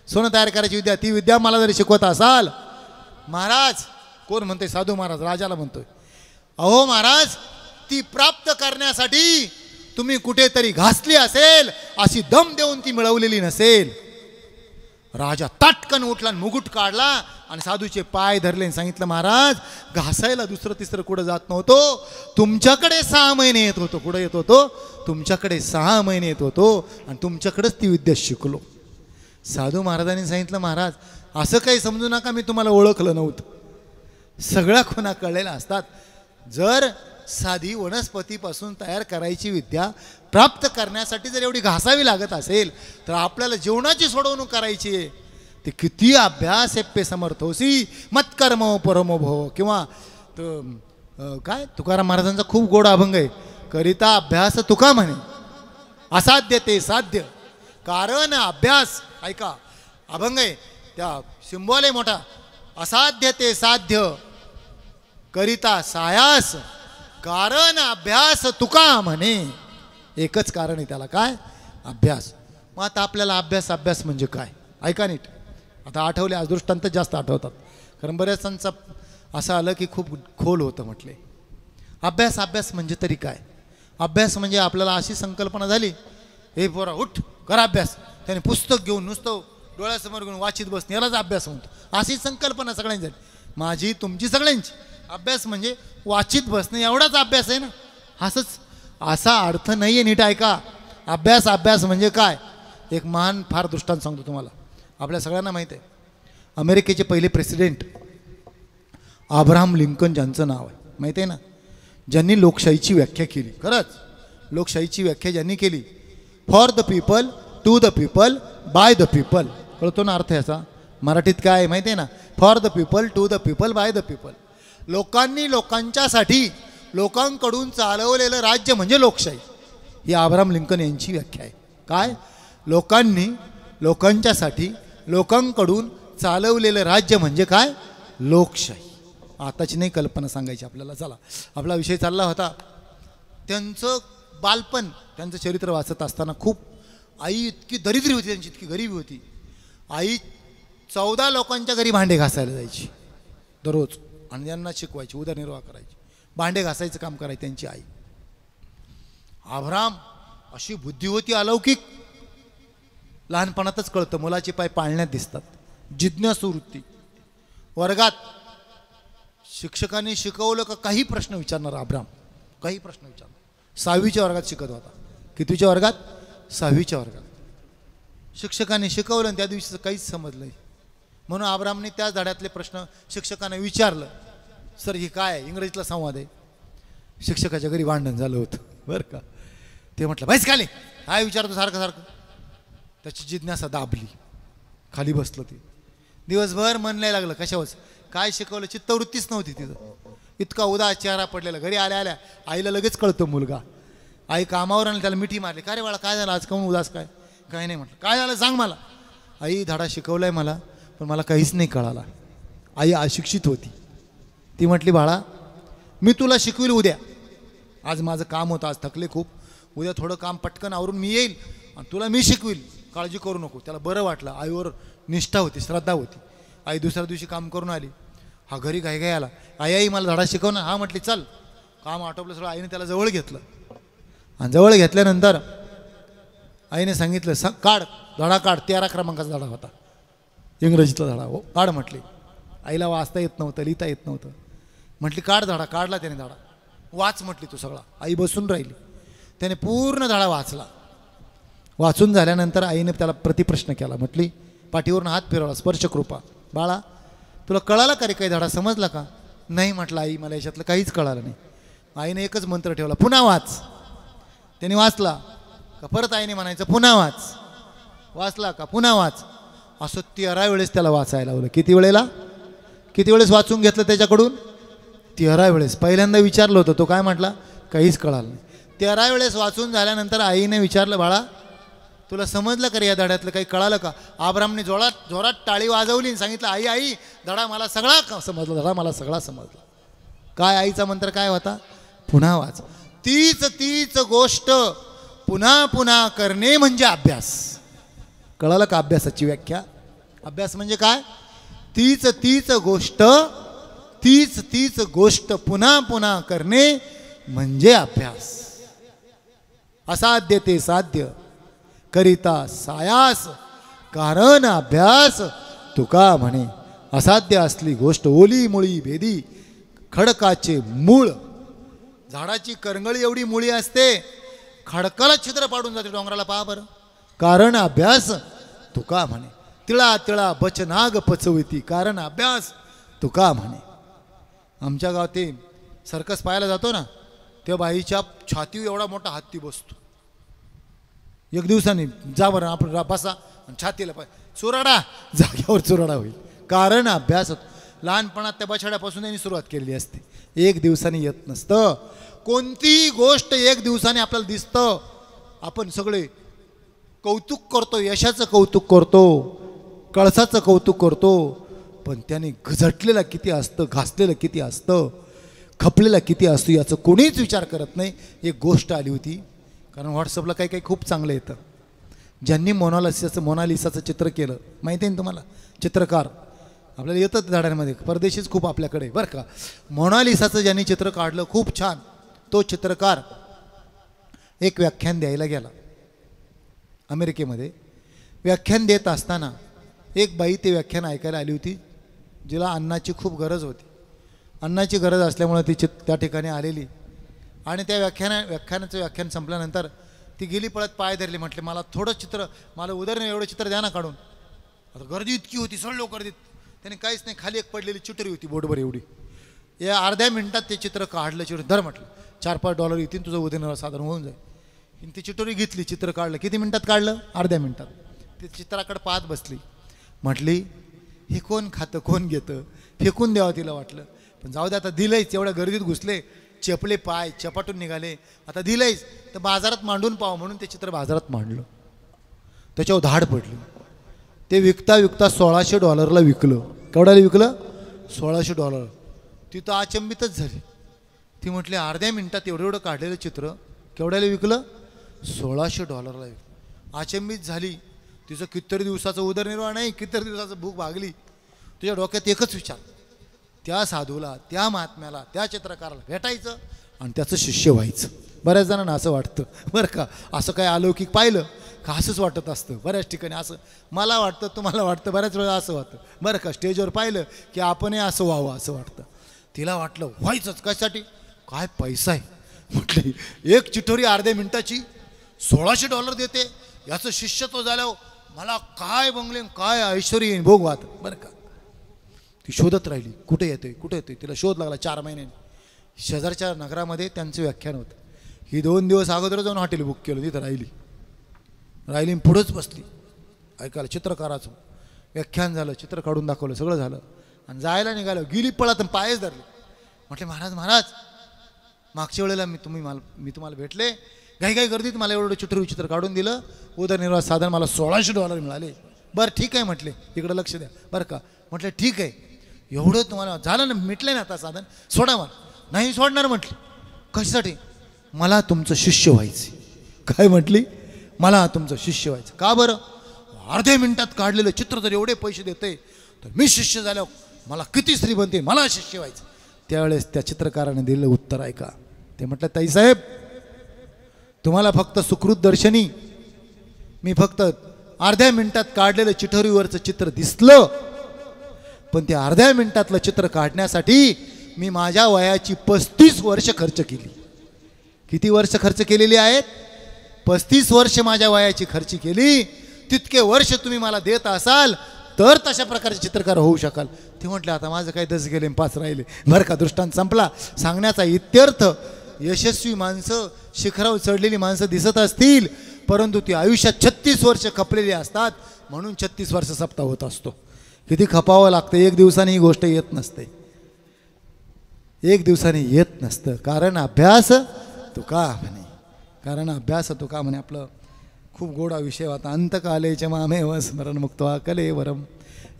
सोनं तयार करायची विद्या, ती विद्या मला जरी शिकवत असाल, महाराज. कोण म्हणतोय? साधू महाराज राजाला म्हणतोय. अहो महाराज, ती प्राप्त करण्यासाठी तुम्ही कुठेतरी घासली असेल, अशी दम देऊन ती मिळवलेली नसेल. राजा ताटकन उठला, मुकुट काढला आणि साधूचे पाय धरले. सांगितलं, महाराज घासायला दुसरं तिसरं कुठं जात नव्हतो, तुमच्याकडे 6 महिने येत होतो. कुठं येत होतो? तुमच्याकडे 6 महिने येत होतो आणि तुमच्याकडेच ती विद्या शिकलो. साधू महाराजांनी सांगितलं, महाराज असं काही समजू नका मी तुम्हाला ओळखलं नव्हतं. सगळ्या खुणा कळलेल्या असतात. जर साधी वनस्पतीपासून तयार करायची विद्या प्राप्त करण्यासाठी जर एवढी घासावी लागत असेल तर आपल्याला जेवणाची सोडवणूक करायची आहे, ते किती अभ्यास एप्पे समर्थोसी मत्कर्म परमो भव. किंवा काय तुकाराम महाराजांचा खूप गोड अभंग आहे, करिता अभ्यास तुका म्हणे असाध्य ते साध्य कारण अभ्यास. ऐका अभंग आहे, त्या सिंबॉल आहे मोठा, असाध्य ते साध्य करिता सायास कारण अभ्यास तुका म्हणे. एकच कारण आहे त्याला, काय? अभ्यास. मग आता आपल्याला अभ्यास म्हणजे काय? ऐका नीट. आता आठवले, आज दृष्टांत जास्त आठवतात, कारण बऱ्याचांचा असं आलं की खूप खोल होतं म्हटले. अभ्यास म्हणजे तरी काय? अभ्यास म्हणजे आपल्याला अशी संकल्पना झाली, हे पोरा उठ कर अभ्यास, त्याने पुस्तक घेऊन नुसतं डोळ्यासमोर घेऊन वाचित बसणे, यालाच अभ्यास म्हणतो. अशी संकल्पना सगळ्यांची झाली, माझी तुमची सगळ्यांची. अभ्यास म्हणजे वाचित बसणे एवढाच अभ्यास आहे ना, असंच असा अर्थ नाही आहे. नीट ऐका, अभ्यास म्हणजे काय? एक महान फार दृष्टांत सांगतो तुम्हाला. आपल्या सगळ्यांना माहीत आहे, अमेरिकेचे पहिले प्रेसिडेंट अब्राहम लिंकन ज्यांचं नाव आहे, माहीत आहे ना, ज्यांनी लोकशाहीची व्याख्या केली. खरंच लोकशाहीची व्याख्या ज्यांनी केली, for the people, to the people, by the people. कळतो ना अर्थ याचा? मराठीत काय आहे माहिती आहे ना? For the people, to the people, by the people. लोकांनी लोकांच्यासाठी, लोकांकडून चालवलेलं राज्य म्हणजे लोकशाही. ही अब्राहम लिंकन यांची व्याख्या आहे. काय? लोकांनी लोकांच्यासाठी, लोकांकडून चालवलेलं राज्य म्हणजे काय? लोकशाही. आताची नाही कल्पना सांगायची आपल्याला. चला, आपला विषय चालला होता त्यांचं बालपण, त्यांचं चरित्र वाचत असताना खूप, आई इतकी दरिद्री होती त्यांची, इतकी गरिबी होती. आई 14 लोकांच्या घरी भांडे घासायला जायची दररोज आणि त्यांना शिकवायची, उदरनिर्वाह करायची, भांडे घासायचं काम करायची त्यांची आई. अब्राहम अशी बुद्धी होती अलौकिक, लहानपणातच कळतं, मुलाचे पाय पाळण्यात दिसतात. जिज्ञासू वृत्ती. वर्गात शिक्षकांनी शिकवलं का काही प्रश्न विचारणार अब्राहम, काही प्रश्न विचारणार. 6वीच्या वर्गात शिकत होता. कितवीच्या वर्गात? 6वीच्या वर्गात. शिक्षकांनी शिकवलं आणि त्या दिवशीचं काहीच समजलं नाही, म्हणून अब्राहमने त्याच धड्यातले प्रश्न शिक्षकांना विचारलं. सर ही काय आहे? इंग्रजीतला संवाद आहे. शिक्षकाच्या घरी भांडण झालं होतं बरं का. ते म्हटलं बाईच खाली, काय विचारतो सारखं सारखं. त्याची जिज्ञासा दाबली, खाली बसलं. ते दिवसभर मन नाही लागलं कशावरच, काय शिकवलं चित्तवृत्तीच नव्हती तिथं. इतका उदास चेहरा पडलेला. घरी आल्या आल्या आईला लगेच कळतं मुलगा. आई कामावर आणली, त्याला मिठी मारली, काय रे बाळा काय झालं आज, काहून उदास? काय काय नाही म्हटलं. काय झालं सांग मला. आई धडा शिकवलाय मला, पण मला काहीच नाही कळाला. आई अशिक्षित होती. ती म्हटली बाळा मी तुला शिकविल उद्या, आज माझं काम होतं, आज थकले खूप, उद्या थोडं काम पटकन आवरून मी येईल आणि तुला मी शिकविल, काळजी करू नको. त्याला बरं वाटलं. आईवर निष्ठा होती, श्रद्धा होती. आई दुसऱ्या दिवशी काम करून आली. हा घरी घाई आला. आई मला धडा शिकव ना. हा म्हटली चल. काम आटोपलं सगळं. आईने त्याला जवळ घेतलं आणि जवळ घेतल्यानंतर आईने सांगितलं काढ धडा, काढ. 13 क्रमांकाचा धडा होता, इंग्रजीतला धडा. हो काढ म्हटली. आईला वाचता येत नव्हतं, लिहिता येत नव्हतं. म्हटली काढ धडा. काढला त्याने धडा. वाच म्हटली तू सगळा. आई बसून राहिली. त्याने पूर्ण धडा वाचला. वाचून झाल्यानंतर आईने त्याला प्रतिप्रश्न केला. म्हटली पाठीवरून हात फिरवला, स्पर्शकृपा. बाळा तुला कळाला का रे काही धडा, समजला का? नाही म्हटलं आई मला याच्यातलं काहीच कळालं नाही. आईने एकच मंत्र ठेवला, पुन्हा वाच. त्याने वाचला का परत आईने म्हणायचं पुन्हा वाच. वाचला का पुन्हा वाच. असं 13 वेळेस त्याला वाचायला लावलं. किती वेळेस वाचून घेतलं त्याच्याकडून? 13 वेळेस. पहिल्यांदा विचारलं होतं, तो काय म्हटला? काहीच कळालं नाही. 13 वेळेस वाचून झाल्यानंतर आईने विचारलं बाळा तुला समजलं का रे या धड्यातलं काही कळालं का? अब्राहमने जोरात टाळी वाजवली आणि सांगितलं आई धडा मला सगळा समजला, धडा मला सगळा समजला. काय आईचा मंत्र काय होता? पुन्हा वाच. तीच गोष्ट पुन्हा पुन्हा करणे म्हणजे अभ्यास. कळालं का अभ्यासाची व्याख्या? अभ्यास म्हणजे काय? तीच गोष्ट पुन्हा पुन्हा करणे म्हणजे अभ्यास. असाध्य ते साध्य करिता सायास कारण अभ्यास तुका म्हणे. असाध्य असली गोष्ट ओली मुळी भेदी खडकाचे मूळ. झाडाची करंगळी एवढी मुळी असते, खडकाला छिद्र पाडून जाते डोंगराला. पहा बरं. कारण अभ्यास तुका म्हणे. तिळा बचनाग पचविती कारण अभ्यास तुका म्हणे. आमच्या गावात ते सर्कस पाहायला जातो ना, त्या बाईच्या छातीवर एवढा मोठा हत्ती बसतो. एक दिवसाने जा बरं आपण बसा आणि छातीला चुराडा, जाग्यावर चुराडा होईल. कारण अभ्यास होतो. लहानपणात त्या बछड्यापासून त्यांनी सुरुवात केलेली असते. एक दिवसाने येत नसतं. कोणतीही गोष्ट एक दिवसाने आपल्याला दिसतं. आपण सगळे कौतुक करतो, यशाचं कौतुक करतो, कळसाचं कौतुक करतो, पण त्याने झटलेलं किती असतं, घासलेलं किती असतं, खपलेलं किती असतं याचं कोणीच विचार करत नाही. एक गोष्ट आली होती, कारण व्हॉट्सअपला काही काही खूप चांगलं येतं. ज्यांनी मोनालिसाचं चित्र केलं माहिती आहे ना तुम्हाला, चित्रकार आपल्याला येतं झाडांमध्ये, परदेशीच खूप आपल्याकडे बरं का. मोनालिसाचं ज्यांनी चित्र काढलं खूप छान, तो चित्रकार एक व्याख्यान द्यायला गेला अमेरिकेमध्ये. व्याख्यान देत असताना एक बाई ते व्याख्यान ऐकायला आली होती, जिला अन्नाची खूप गरज होती. अन्नाची गरज असल्यामुळे ती त्या ठिकाणी आलेली. आणि त्या व्याख्यानाचं व्याख्यान संपल्यानंतर ती गेली पळत, पाय धरले, म्हटले मला थोडं चित्र, मला उदाहरण एवढं चित्र द्या ना काढून. आता गर्दी इतकी होती, सळलो गर्दीत. त्याने काहीच नाही, खाली एक पडलेली चिटरी होती बोटभर एवढी. या अर्ध्या मिनिटात ते चित्र काढलं. चित्र धर म्हटलं, $4-5 येतील, तुझं उदयनराव साधारण होऊन जाईल. ती चिटोरी घेतली, चित्र काढलं. किती मिनिटात काढलं? अर्ध्या मिनिटात. ते चित्राकडे पाहत बसली. म्हटली हे कोण खातं, कोण घेतं, फेकून द्यावं तिला वाटलं. पण जाऊ दे, आता दिलंयच, एवढ्या गर्दीत घुसले, चेपले पाय, चपाटून निघाले, आता दिलंयच तर बाजारात मांडून पाहावं म्हणून ते चित्र बाजारात मांडलं. त्याच्यावर धाड पडली. ते विकता विकता $1,600 विकलं. केवढ्याला विकलं? $1,600. ती तर अचंबितच झाली. ती म्हटली अर्ध्या मिनिटात एवढं काढलेलं चित्र केवढ्याला विकलं? $1,600 विकलं. अचंबित झाली. तिचं कितीतरी दिवसाचं उदरनिर्वाह नाही, कितीतरी दिवसाचं भूक भागली. तुझ्या डोक्यात एकच विचार, त्या साधूला, त्या महात्म्याला, त्या चित्रकाराला भेटायचं आणि त्याचं शिष्य व्हायचं. बऱ्याच जणांना असं वाटतं बरं का. असं काय अलौकिक पाहिलं का असंच वाटत असतं बऱ्याच ठिकाणी. असं मला वाटतं, तुम्हाला वाटतं, बऱ्याच वेळा असं वाटतं बरं का. स्टेजवर पाहिलं की आपणही असं व्हावं असं वाटतं. तिला वाटलं व्हायचंच. कशासाठी? काय पैसा आहे. म्हटली एक चिठोरी अर्ध्या मिनिटाची $1,600 देते, याचं शिष्यत्व झाल्यावर मला काय बंगले, काय ऐश्वर येईन, भोगवात बरं का. ती शोधत राहिली, कुठे येतोय कुठे येतोय. तिला शोध लागला. 4 महिन्यांनी शेजारच्या नगरामध्ये त्यांचं व्याख्यान होतं. ही 2 दिवस अगोदर जाऊन हॉटेल बुक केलं, तिथं राहिली पुढंच बसली ऐकायला. चित्रकाराचं व्याख्यान झालं, चित्र काढून दाखवलं, सगळं झालं आणि जायला निघालं. गेली पळत आणि पायच धरले. म्हटले महाराज मागच्या वेळेला मी तुम्हाला भेटले, घाई गर्दीत मला एवढं चित्र काढून दिलं, उदरनिर्वाह साधन मला $1,600 मिळाले. बरं ठीक आहे म्हटले, इकडं लक्ष द्या बरं का. म्हटलं ठीक आहे, एवढं तुम्हाला झालं ना, मिटले ना आता साधन, सोडा मला. नाही सोडणार म्हटले. कशासाठी? मला तुमचं शिष्य व्हायचं. काय म्हटली? मला तुमचं शिष्य व्हायचं. का बरं? अर्ध्या मिनिटात काढलेलं चित्र जर एवढे पैसे देते तर मी शिष्य झाल्यावर मला किती श्रीमंत, मला शिष्य व्हायचं. त्यावेळेस त्या चित्रकाराने दिलेलं उत्तर ऐका. ते म्हटलं ताईसाहेब, तुम्हाला फक्त सुकृत दर्शनी मी फक्त अर्ध्या मिनिटात काढलेलं चिठोरीवरचं चित्र दिसलं, पण ते अर्ध्या मिनिटातलं चित्र काढण्यासाठी मी माझ्या वयाची 35 वर्ष खर्च केली. किती वर्ष खर्च केलेली आहेत? 35 वर्ष माझ्या वयाची खर्च केली. तितके वर्ष तुम्ही मला देत असाल तर तशा प्रकारचे चित्रकार होऊ शकाल. ते म्हटले आता माझं काही 10 गेले 5 राहिले बरं का. दृष्टांत संपला. सांगण्याचा इत्यर्थ, यशस्वी माणसं, शिखरावर चढलेली माणसं दिसत असतील, परंतु ती आयुष्यात 36 वर्ष खपलेली असतात, म्हणून 36 वर्ष सप्ताह होत असतो. किती खपावं लागतं. एक दिवसाने ही गोष्ट येत नसते, एक दिवसाने येत नसतं. कारण अभ्यास तुका म्हणे, कारण अभ्यास तुका म्हणे. आपलं खूप गोडा विषय होता. अंतकालेच मामेव स्मरण मुक्त्वा कलेवरम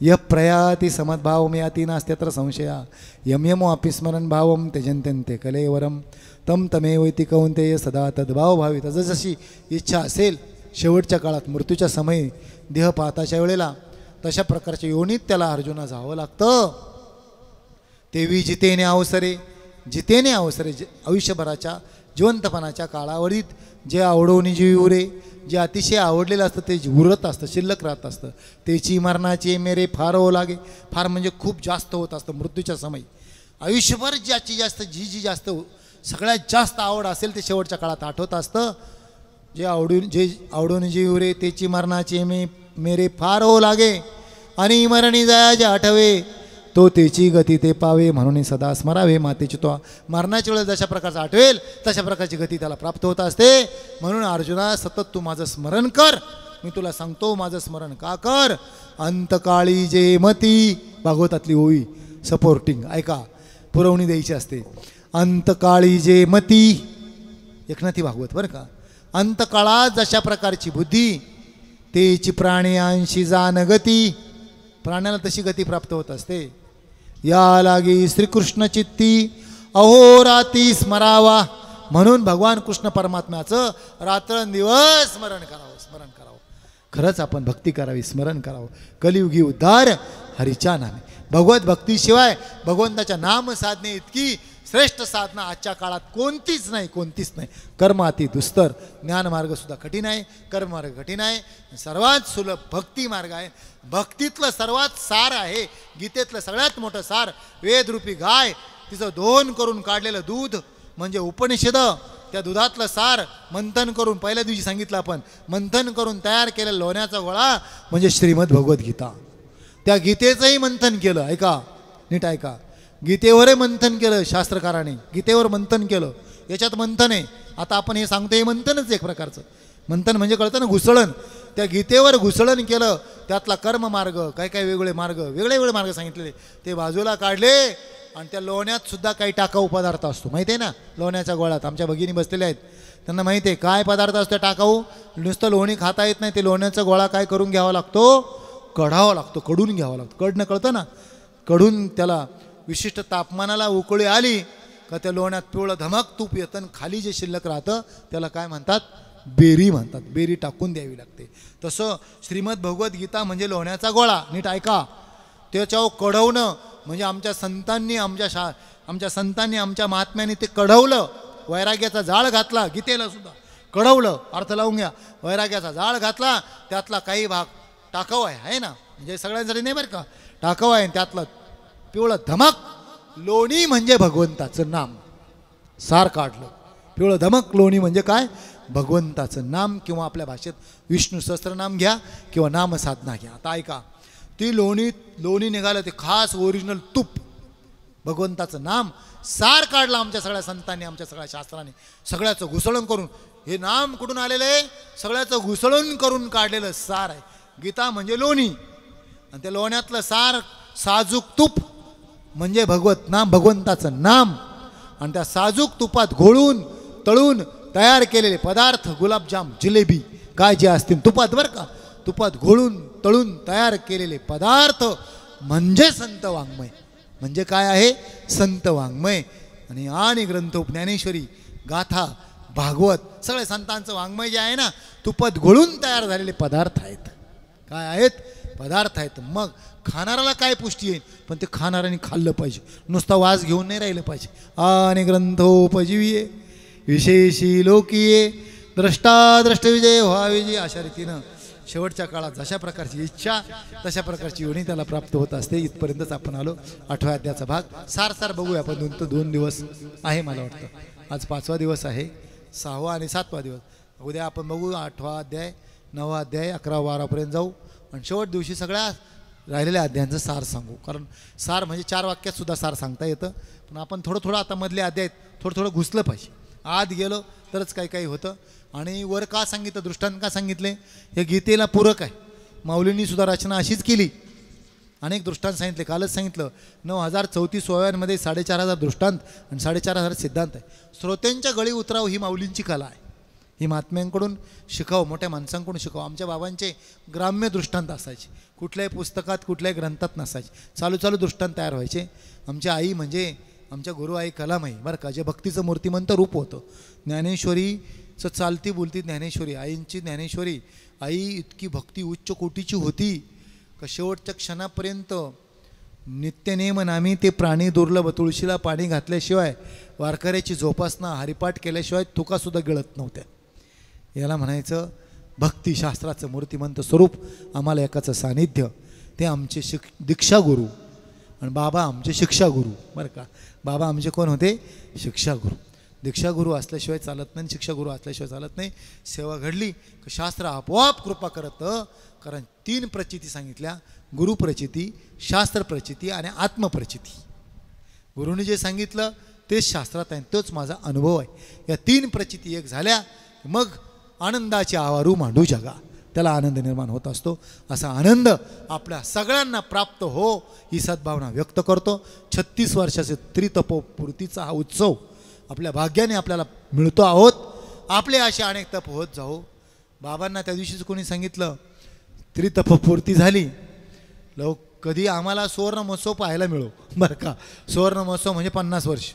य प्रयाती समद्भावम याती नास्त्यत्र संशया यम यमो अपि स्मरण भावम त्यजन्त्यन्ते कलेवरम तम तमेव इति कौन्तेय सदा तद्भाव भावित. जशी इच्छा असेल शेवटच्या काळात, मृत्यूच्या समयी, देहपाताच्या वेळेला, तशा प्रकारच्या योनीत त्याला अर्जुना जावं लागतं. तेवी जितेने अवसरे, जितेने अवसरे, आयुष्यभराच्या जिवंतपणाच्या काळावरीत जे आवडवणी जी उरे, जे अतिशय आवडलेलं असतं ते उरत असतं, शिल्लक राहत असतं. त्याची मरणाची मेरे फार हो लागे. फार म्हणजे खूप जास्त होत असतं मृत्यूच्या समयी. आयुष्यभर ज्याची जास्त जी जास्त सगळ्यात जास्त आवड असेल ते शेवटच्या काळात आठवत असतं. जे आवडून जी उरे त्याची मरणाची मेरे फार हो लागे आणि मरणी जायाचे आठवे तो तेची गती ते पावे, म्हणून सदा स्मरावे मातेची. तो मरणाच्या वेळेस जशा प्रकारचा आठवेल तशा प्रकारची गती त्याला प्राप्त होत असते. म्हणून अर्जुना सतत तू माझं स्मरण कर. मी तुला सांगतो माझं स्मरण का कर. अंतकाळी जे मती, भागवतातली ओवी सपोर्टिंग ऐका, पुरवणी द्यायची असते. अंतकाळी जे मती, एकनाथी भागवत बरं का. अंतकाळात जशा प्रकारची बुद्धी, तेची प्राण्यांशी जान गती, प्राण्याला तशी गती प्राप्त होत असते. या लागी श्रीकृष्ण चित्ती अहोराती स्मरावा. म्हणून भगवान कृष्ण परमात्म्याचं रात्रंदिवस स्मरण करावं, स्मरण करावं. खरंच आपण भक्ती करावी, स्मरण करावं. कलियुगी उद्धार हरीच्या नामे. भगवत भक्तीशिवाय भगवंताच्या नाम साधने इतकी श्रेष्ठ साधना आजच्या काळात कोणतीच नाही, कोणतीच नाही. कर्म अति दुस्तर, ज्ञानमार्गसुद्धा कठीण आहे, कर्ममार्ग कठीण आहे. सर्वात सुलभ भक्ती मार्ग आहे. भक्तीतलं सर्वात सार आहे, गीतेतलं सगळ्यात मोठं सार. वेदरूपी गाय, तिचं दोन करून काढलेलं दूध म्हणजे उपनिषद. त्या दुधातलं सार मंथन करून, पहिल्या दिवशी सांगितलं आपण, मंथन करून तयार केलेलं लोण्याचा गोळा म्हणजे श्रीमद भगवद्गीता. त्या गीतेचंही मंथन केलं, ऐका नीट ऐका. गीतेवरही मंथन केलं शास्त्रकाराने, गीतेवर मंथन केलं. याच्यात मंथन आहे. आता आपण हे सांगतो, हे मंथनच एक प्रकारचं. मंथन म्हणजे कळतं ना, घुसळण. त्या गीतेवर घुसळण केलं. त्यातला कर्ममार्ग, काय काय वेगळे मार्ग, वेगळे मार्ग सांगितलेले ते बाजूला काढले. आणि त्या लोण्यात सुद्धा काही टाकाऊ पदार्थ असतो, माहिती आहे ना. लोण्याच्या गोळ्यात आमच्या भगिनी बसलेल्या आहेत, त्यांना माहिती आहे काय पदार्थ असतो टाकाऊ. नुसतं लोणी खाता येत नाही, ते लोण्याचा गोळा काय करून घ्यावा लागतो, कढावा लागतो, कडून घ्यावा लागतो. कडणं कळतं ना, कडून त्याला विशिष्ट तापमानाला उकळी आली का त्या लोण्यात पिवळं धमक तूप येतं. आणि खाली जे शिल्लक राहतं त्याला काय म्हणतात, बेरी म्हणतात. बेरी टाकून द्यावी लागते. तसं श्रीमद भगवद्गीता म्हणजे लोण्याचा गोळा. नीट ऐका. त्याच्यावर कढवणं म्हणजे आमच्या संतांनी, आमच्या संतांनी, आमच्या महात्म्यांनी ते कढवलं. वैराग्याचा जाळ घातला, गीतेला सुद्धा कढवलं. अर्थ लावून घ्या. वैराग्याचा जाळ घातला, त्यातला काही भाग टाकाऊ आहे ना, म्हणजे सगळ्यांसाठी नाही बरं का, टाकाऊ आहे. त्यातलं पिवळं धमक, लोणी म्हणजे भगवंताचं नाम. सार काढलं. पिवळं धमक लोणी म्हणजे काय, भगवंताचं नाम, किंवा आपल्या भाषेत विष्णू सहस्त्रनाम घ्या किंवा नामसाधना घ्या. आता ऐका, ती लोणी निघालं, ते खास ओरिजिनल तूप, भगवंताचं नाम. सार काढलं आमच्या सगळ्या संतांनी, आमच्या सगळ्या शास्त्रांनी. सगळ्याचं घुसळण करून, हे नाम कुठून आलेलं आहे, सगळ्याचं घुसळण करून काढलेलं सार आहे. गीता म्हणजे लोणी, आणि त्या लोण्यातलं सार साजूक तूप म्हणजे भगवत नाम, भगवंताचं नाम. आणि त्या साजूक तुपात घोळून तळून तयार केलेले पदार्थ, गुलाबजाम, जिलेबी काय जे असतील तुपात बरं का, तुपात घोळून तळून तयार केलेले पदार्थ म्हणजे संत वाङ्मय. म्हणजे काय आहे, संत वाङ्मय. आणि ग्रंथ ज्ञानेश्वरी, गाथा, भागवत, सगळे संतांचं वाङ्मय जे आहे ना, तुपात घोळून तयार झालेले पदार्थ आहेत. काय आहेत, पदार्थ आहेत. मग खाणाऱ्याला काय पुष्टी येईल, पण ते खाणाऱ्याने खाल्लं पाहिजे, नुसता वास घेऊन नाही राहिलं पाहिजे. आणि ग्रंथोपजीविये विशेषी लोकीये द्रष्टा विजय व्हाविजय. अशा रीतीनं शेवटच्या काळात जशा प्रकारची इच्छा तशा प्रकारची योनी त्याला प्राप्त होत असते. इथपर्यंतच आपण आलो. 8व्या अध्यायाचा भाग सार बघूया आपण. 2 दिवस आहे मला वाटतं. आज 5वा दिवस आहे, 6वा आणि 7वा दिवस. उद्या आपण बघू 8वा अध्याय, 9वा अध्याय, 11, 12पर्यंत जाऊ. आणि शेवट दिवशी सगळ्या राहिलेल्या अध्यायांचं सार सांगू. कारण सार म्हणजे 4 वाक्यात सुद्धा सार सांगता येतं. पण आपण थोडं आता मधले अध्याय थोडं घुसलं पाहिजे. आत गेलो तरच काही होतं. आणि वर का सांगितलं, दृष्टांत का सांगितले, हे गीतेला पूरक आहे. माऊलींनी सुद्धा रचना अशीच केली. अनेक दृष्टांत सांगितले. कालच सांगितलं 9034 ओव्यांमध्ये 4500 दृष्टांत आणि 4500 सिद्धांत आहे. श्रोत्यांच्या गळी उतराव ही माऊलींची कला आहे. ही महात्म्यांकडून शिकावं, मोठ्या माणसांकडून शिकावं. आमच्या बाबांचे ग्राम्य दृष्टांत असायचे, कुठल्याही पुस्तकात कुठल्याही ग्रंथात नसायचे. चालू दृष्टांत तयार व्हायचे. आमच्या आई म्हणजे आमच्या गुरुआई कलामाई बरं का, जे भक्तीचं मूर्तिमंत रूप होतं. ज्ञानेश्वरीचं चालती बोलती ज्ञानेश्वरी, आईंची ज्ञानेश्वरी. आई इतकी भक्ती उच्च कोटीची होती का शेवटच्या क्षणापर्यंत नित्यनेम नामी ते प्राणी दुर्लभ, तुळशीला पाणी घातल्याशिवाय, वारकऱ्याची जोपासना हरिपाठ केल्याशिवाय तुकासुद्धा गिळत नव्हत्या. याला म्हणायचं भक्तिशास्त्राचं मूर्तिमंत स्वरूप. आम्हाला एकाचं सानिध्य, ते आमचे दीक्षागुरू. आणि बाबा आमचे शिक्षागुरू बरं का. बाबा आमचे कोण होते, शिक्षागुरू. दीक्षागुरू असल्याशिवाय चालत नाही, शिक्षागुरू असल्याशिवाय चालत नाही. सेवा घडली की शास्त्र आपोआप कृपा करतं. कारण 3 प्रचिती सांगितल्या, गुरुप्रचिती, शास्त्रप्रचिती आणि आत्मप्रचिती. गुरुने जे सांगितलं तेच शास्त्रात आहे, तोच माझा अनुभव आहे. या 3 प्रचिती एक झाल्या मग आनंदाचे आवारू मांडू जगा, त्याला आनंद निर्माण होत असतो. असा आनंद आपल्या सगळ्यांना प्राप्त हो ही सद्भावना व्यक्त करतो. 36 वर्षाचे त्रितपोपूर्तीचा हा उत्सव आपल्या भाग्याने आपल्याला मिळतो आहोत. आपले असे अनेक तप होत जाओ. बाबांना त्या दिवशीच कोणी सांगितलं त्रितपोपूर्ती झाली, कधी आम्हाला सुवर्ण महोत्सव पाहायला मिळो बरं का. सुवर्ण महोत्सव म्हणजे 50 वर्ष,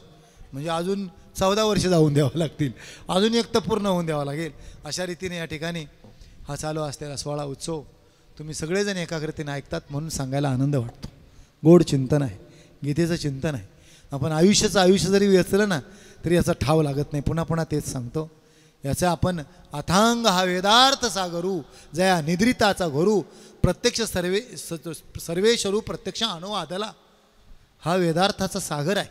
म्हणजे अजून 14 वर्ष जाऊन द्यावं लागतील, अजून एक तप पूर्ण होऊन द्यावं लागेल. अशा रीतीने या ठिकाणी हा चालू असलेला 16 उत्सव तुम्ही सगळेजण एकाग्रतेने ऐकतात म्हणून सांगायला आनंद वाटतो. गोड चिंतन आहे, गीतेचं चिंतन आहे. आपण आयुष्य जरी वेचलं ना तरी याचा ठाव लागत नाही. पुन्हा पुन्हा तेच सांगतो. याचा आपण अथांग हा वेदार्थ सागरू जया निद्रिताचा घोरू प्रत्यक्ष सर्वेश्वरू प्रत्यक्ष अनुवादला. हा वेदार्थाचा सागर आहे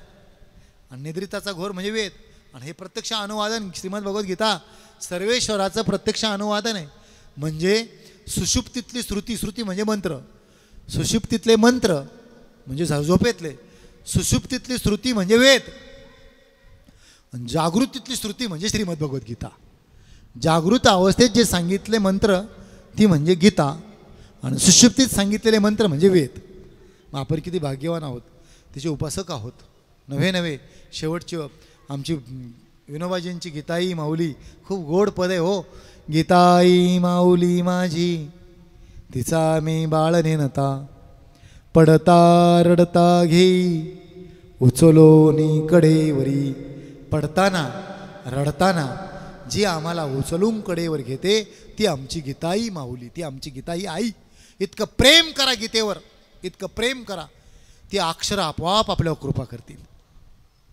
आणि निद्रिताचा घोर म्हणजे वेद. आणि हे प्रत्यक्ष अनुवादन श्रीमद भगवद्गीता सर्वेश्वराचं प्रत्यक्ष अनुवादन आहे. म्हणजे सुषुप्तीतली श्रुती म्हणजे मंत्र, सुषुप्तीतले मंत्र म्हणजे झोपेतले, सुषुप्तीतली श्रुती म्हणजे वेद, जागृतीतली श्रुती म्हणजे श्रीमद भगवद्गीता. जागृत अवस्थेत जे सांगितले मंत्र ती म्हणजे गीता आणि सुषुप्तीत सांगितलेले मंत्र म्हणजे वेद. मग आपण किती भाग्यवान आहोत, त्याचे उपासक आहोत. नव्हे शेवटची आमची विनोबाजींची गीताई माऊली खूप गोड पद आहे हो. गीताई माऊली माझी तिचा मी बाळ नेनता, पडता रडता घेई उचलोनी कडेवरी. पडताना रडताना जी आम्हाला उचलून कडेवर घेते ती आमची गीताई माऊली, ती आमची गीताई आई. इतकं प्रेम करा गीतेवर, इतकं प्रेम करा, ती अक्षर आपोआप आपल्यावर कृपा करतील.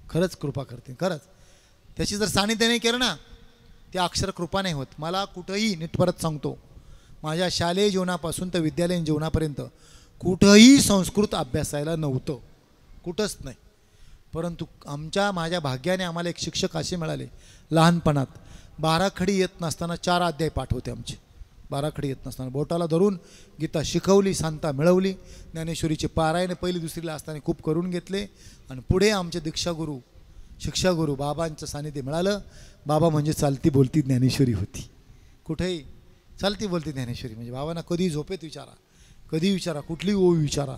खरंच कृपा करतील, खरंच. त्याची जर सानिध्य नाही केलं ना ते अक्षर कृपा नाही होत. मला कुठंही नीट परत सांगतो, माझ्या शालेय जीवनापासून तर विद्यालयीन जीवनापर्यंत कुठंही संस्कृत अभ्यासायला नव्हतं, कुठंच नाही. परंतु माझ्या भाग्याने आम्हाला एक शिक्षक असे मिळाले लहानपणात. 12 खडी येत नसताना 4 अध्याय पाठ होते आमचे. 12 खडी येत नसताना बोटाला धरून गीता शिकवली, सांगता मिळवली. ज्ञानेश्वरीचे पारायण पहिली दुसरीला असताना खूप करून घेतले. आणि पुढे आमचे दीक्षागुरू शिक्षागुरू बाबांचं सानिध्य मिळालं. बाबा म्हणजे चालती बोलती ज्ञानेश्वरी होती. कुठेही चालती बोलती ज्ञानेश्वरी. म्हणजे बाबांना कधी झोपेत विचारा, कधी विचारा, कुठली ओवी विचारा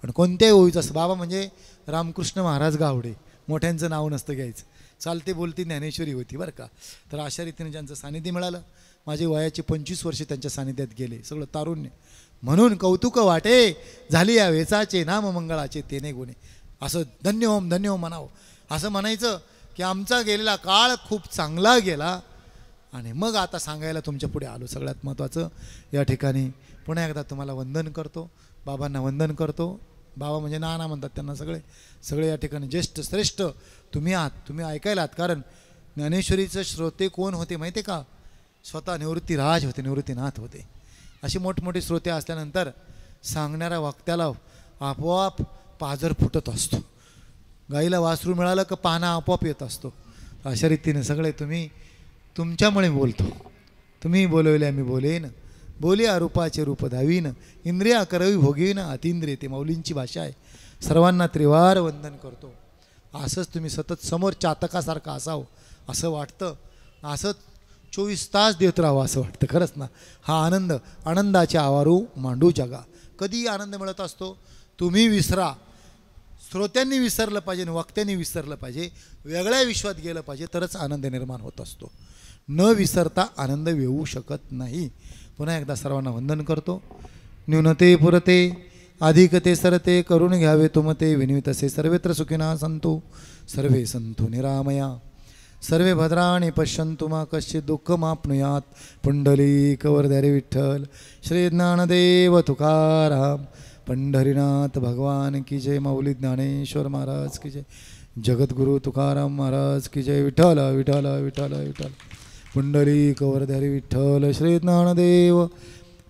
आणि कोणत्याही ओवीचं असं. बाबा म्हणजे रामकृष्ण महाराज गावडे, मोठ्यांचं नाव नसतं घ्यायचं. चालते बोलती ज्ञानेश्वरी होती बरं का. तर अशा रीतीने ज्यांचं सानिध्य मिळालं, माझे वयाचे 25 वर्ष त्यांच्या सानिध्यात गेले, सगळं तारुण्य. म्हणून कौतुक वाटे झाली या वेचाचे नाम मंगळाचे तेने गुणे. असं धन्य होम म्हणावं. असं म्हणायचं की आमचा गेलेला काळ खूप चांगला गेला आणि मग आता सांगायला तुमच्या पुढे आलो. सगळ्यात महत्त्वाचं या ठिकाणी पुन्हा एकदा तुम्हाला वंदन करतो, बाबांना वंदन करतो. बाबा म्हणजे नाना म्हणतात त्यांना सगळे या ठिकाणी ज्येष्ठ श्रेष्ठ तुम्ही आहात, तुम्ही ऐकायला आहात. कारण ज्ञानेश्वरीचं श्रोते कोण होते माहिती आहे का? स्वतः निवृत्तीराज होते, निवृत्तीनाथ होते. असे मोठमोठे श्रोते असल्यानंतर सांगणाऱ्या वक्त्याला आपोआप पाझर फुटत असतो. गाईला वासरू मिळालं का पाना आपोआप येत असतो. अशा रीतीने सगळे तुम्ही, तुमच्यामुळे बोलतो. तुम्ही बोलवले आम्ही बोलेन, बोले रूपाचे रूप धावीन, इंद्रिया करवी भोगीन अतिंद्रिय. ते माऊलींची भाषा आहे. सर्वांना त्रिवार वंदन करतो. असंच तुम्ही सतत समोर चातकासारखं असावं असं वाटतं. असंच 24 तास देत राहावं असं वाटतं. खरंच ना. हा आनंद, आनंदाच्या आवारू मांडू जगा. कधी आनंद मिळत असतो? तुम्ही विसरा, श्रोत्यांनी विसरलं पाहिजे, वक्त्यांनी विसरलं पाहिजे, वेगळ्या विश्वात गेलं पाहिजे, तरच आनंद निर्माण होत असतो. न विसरता आनंद येऊ शकत नाही. पुन्हा एकदा सर्वांना वंदन करतो. न्यूनते पुरते अधिकते सरते करून घ्यावे तुमते विनिवितसे सर्वत्र सुखिना संतु सर्वे संतु निरामया सर्वे भद्राणि पश्यन्तु मा कश्चित् दुःखमाप्नुयात्. पुंडलीक वरदे विठ्ठल श्री ज्ञानदेव तुकाराम पंढरीनाथ भगवान की जय. माऊली ज्ञानेश्वर महाराज की जय. जगद्गुरु तुकाराम महाराज की जय. विठ्ठल विठ्ठल विठ्ठल विठ्ठल. पुंडलीक वरदे विठ्ठल श्री ज्ञानदेव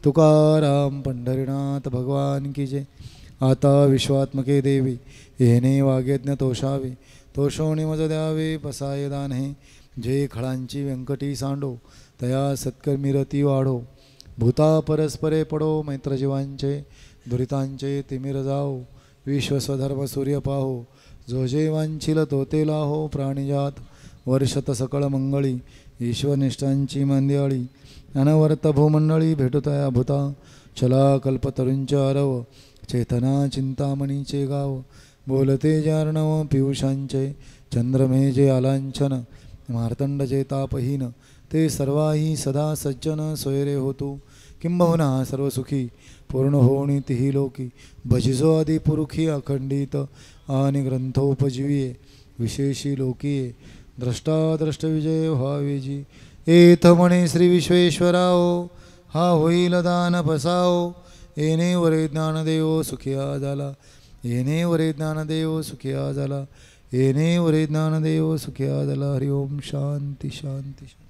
तुकाराम पंढरीनाथ भगवान की जय. आता विश्वात्मके देवी येणे वागयज्ञ तोषावे तोषोणी मज द्यावे पसाय दाने जे खळांची व्यंकटी सांडो तया सत्कर्मी रती वाढो भूता परस्परे पडो मैत्रजीवांचे दुरितांचे तिमिर जाओ विश्वस्वधर्म सूर्य पाहो जो जे वांछिल तो ते लाहो प्राणिजात वर्षत सकळ मंगळी ईश्वरनिष्ठांची मंदियाळी अनवर्त भूमंडळी भेटुतया भूता चला कल्पतरुंच अरव चेतना चिंतामणीचे गाव बोलते जार्णव पियुषांचे चंद्रमेजे आलांछन मार्तंडचे तापहीन ते सर्वाही सदा सज्जन सोयरे होतो किंबहुना सर्वसुखी पूर्ण होणी तिही लोकी भजिजो आदी पुरुखी अखंडित आणि ग्रंथोपजीविये विशेषी लोकीये द्रष्टाद्रष्टविजय व्हावेजी एथ म्हणे श्री विश्वेश्वराओ हा होईल दान फसाओ येणे वरे ज्ञानदेव सुखिया झाला येणे वरे ज्ञानदेव सुखिया झाला येणे वरे ज्ञानदेव सुखिया झाला हरि ओम शांती शांती.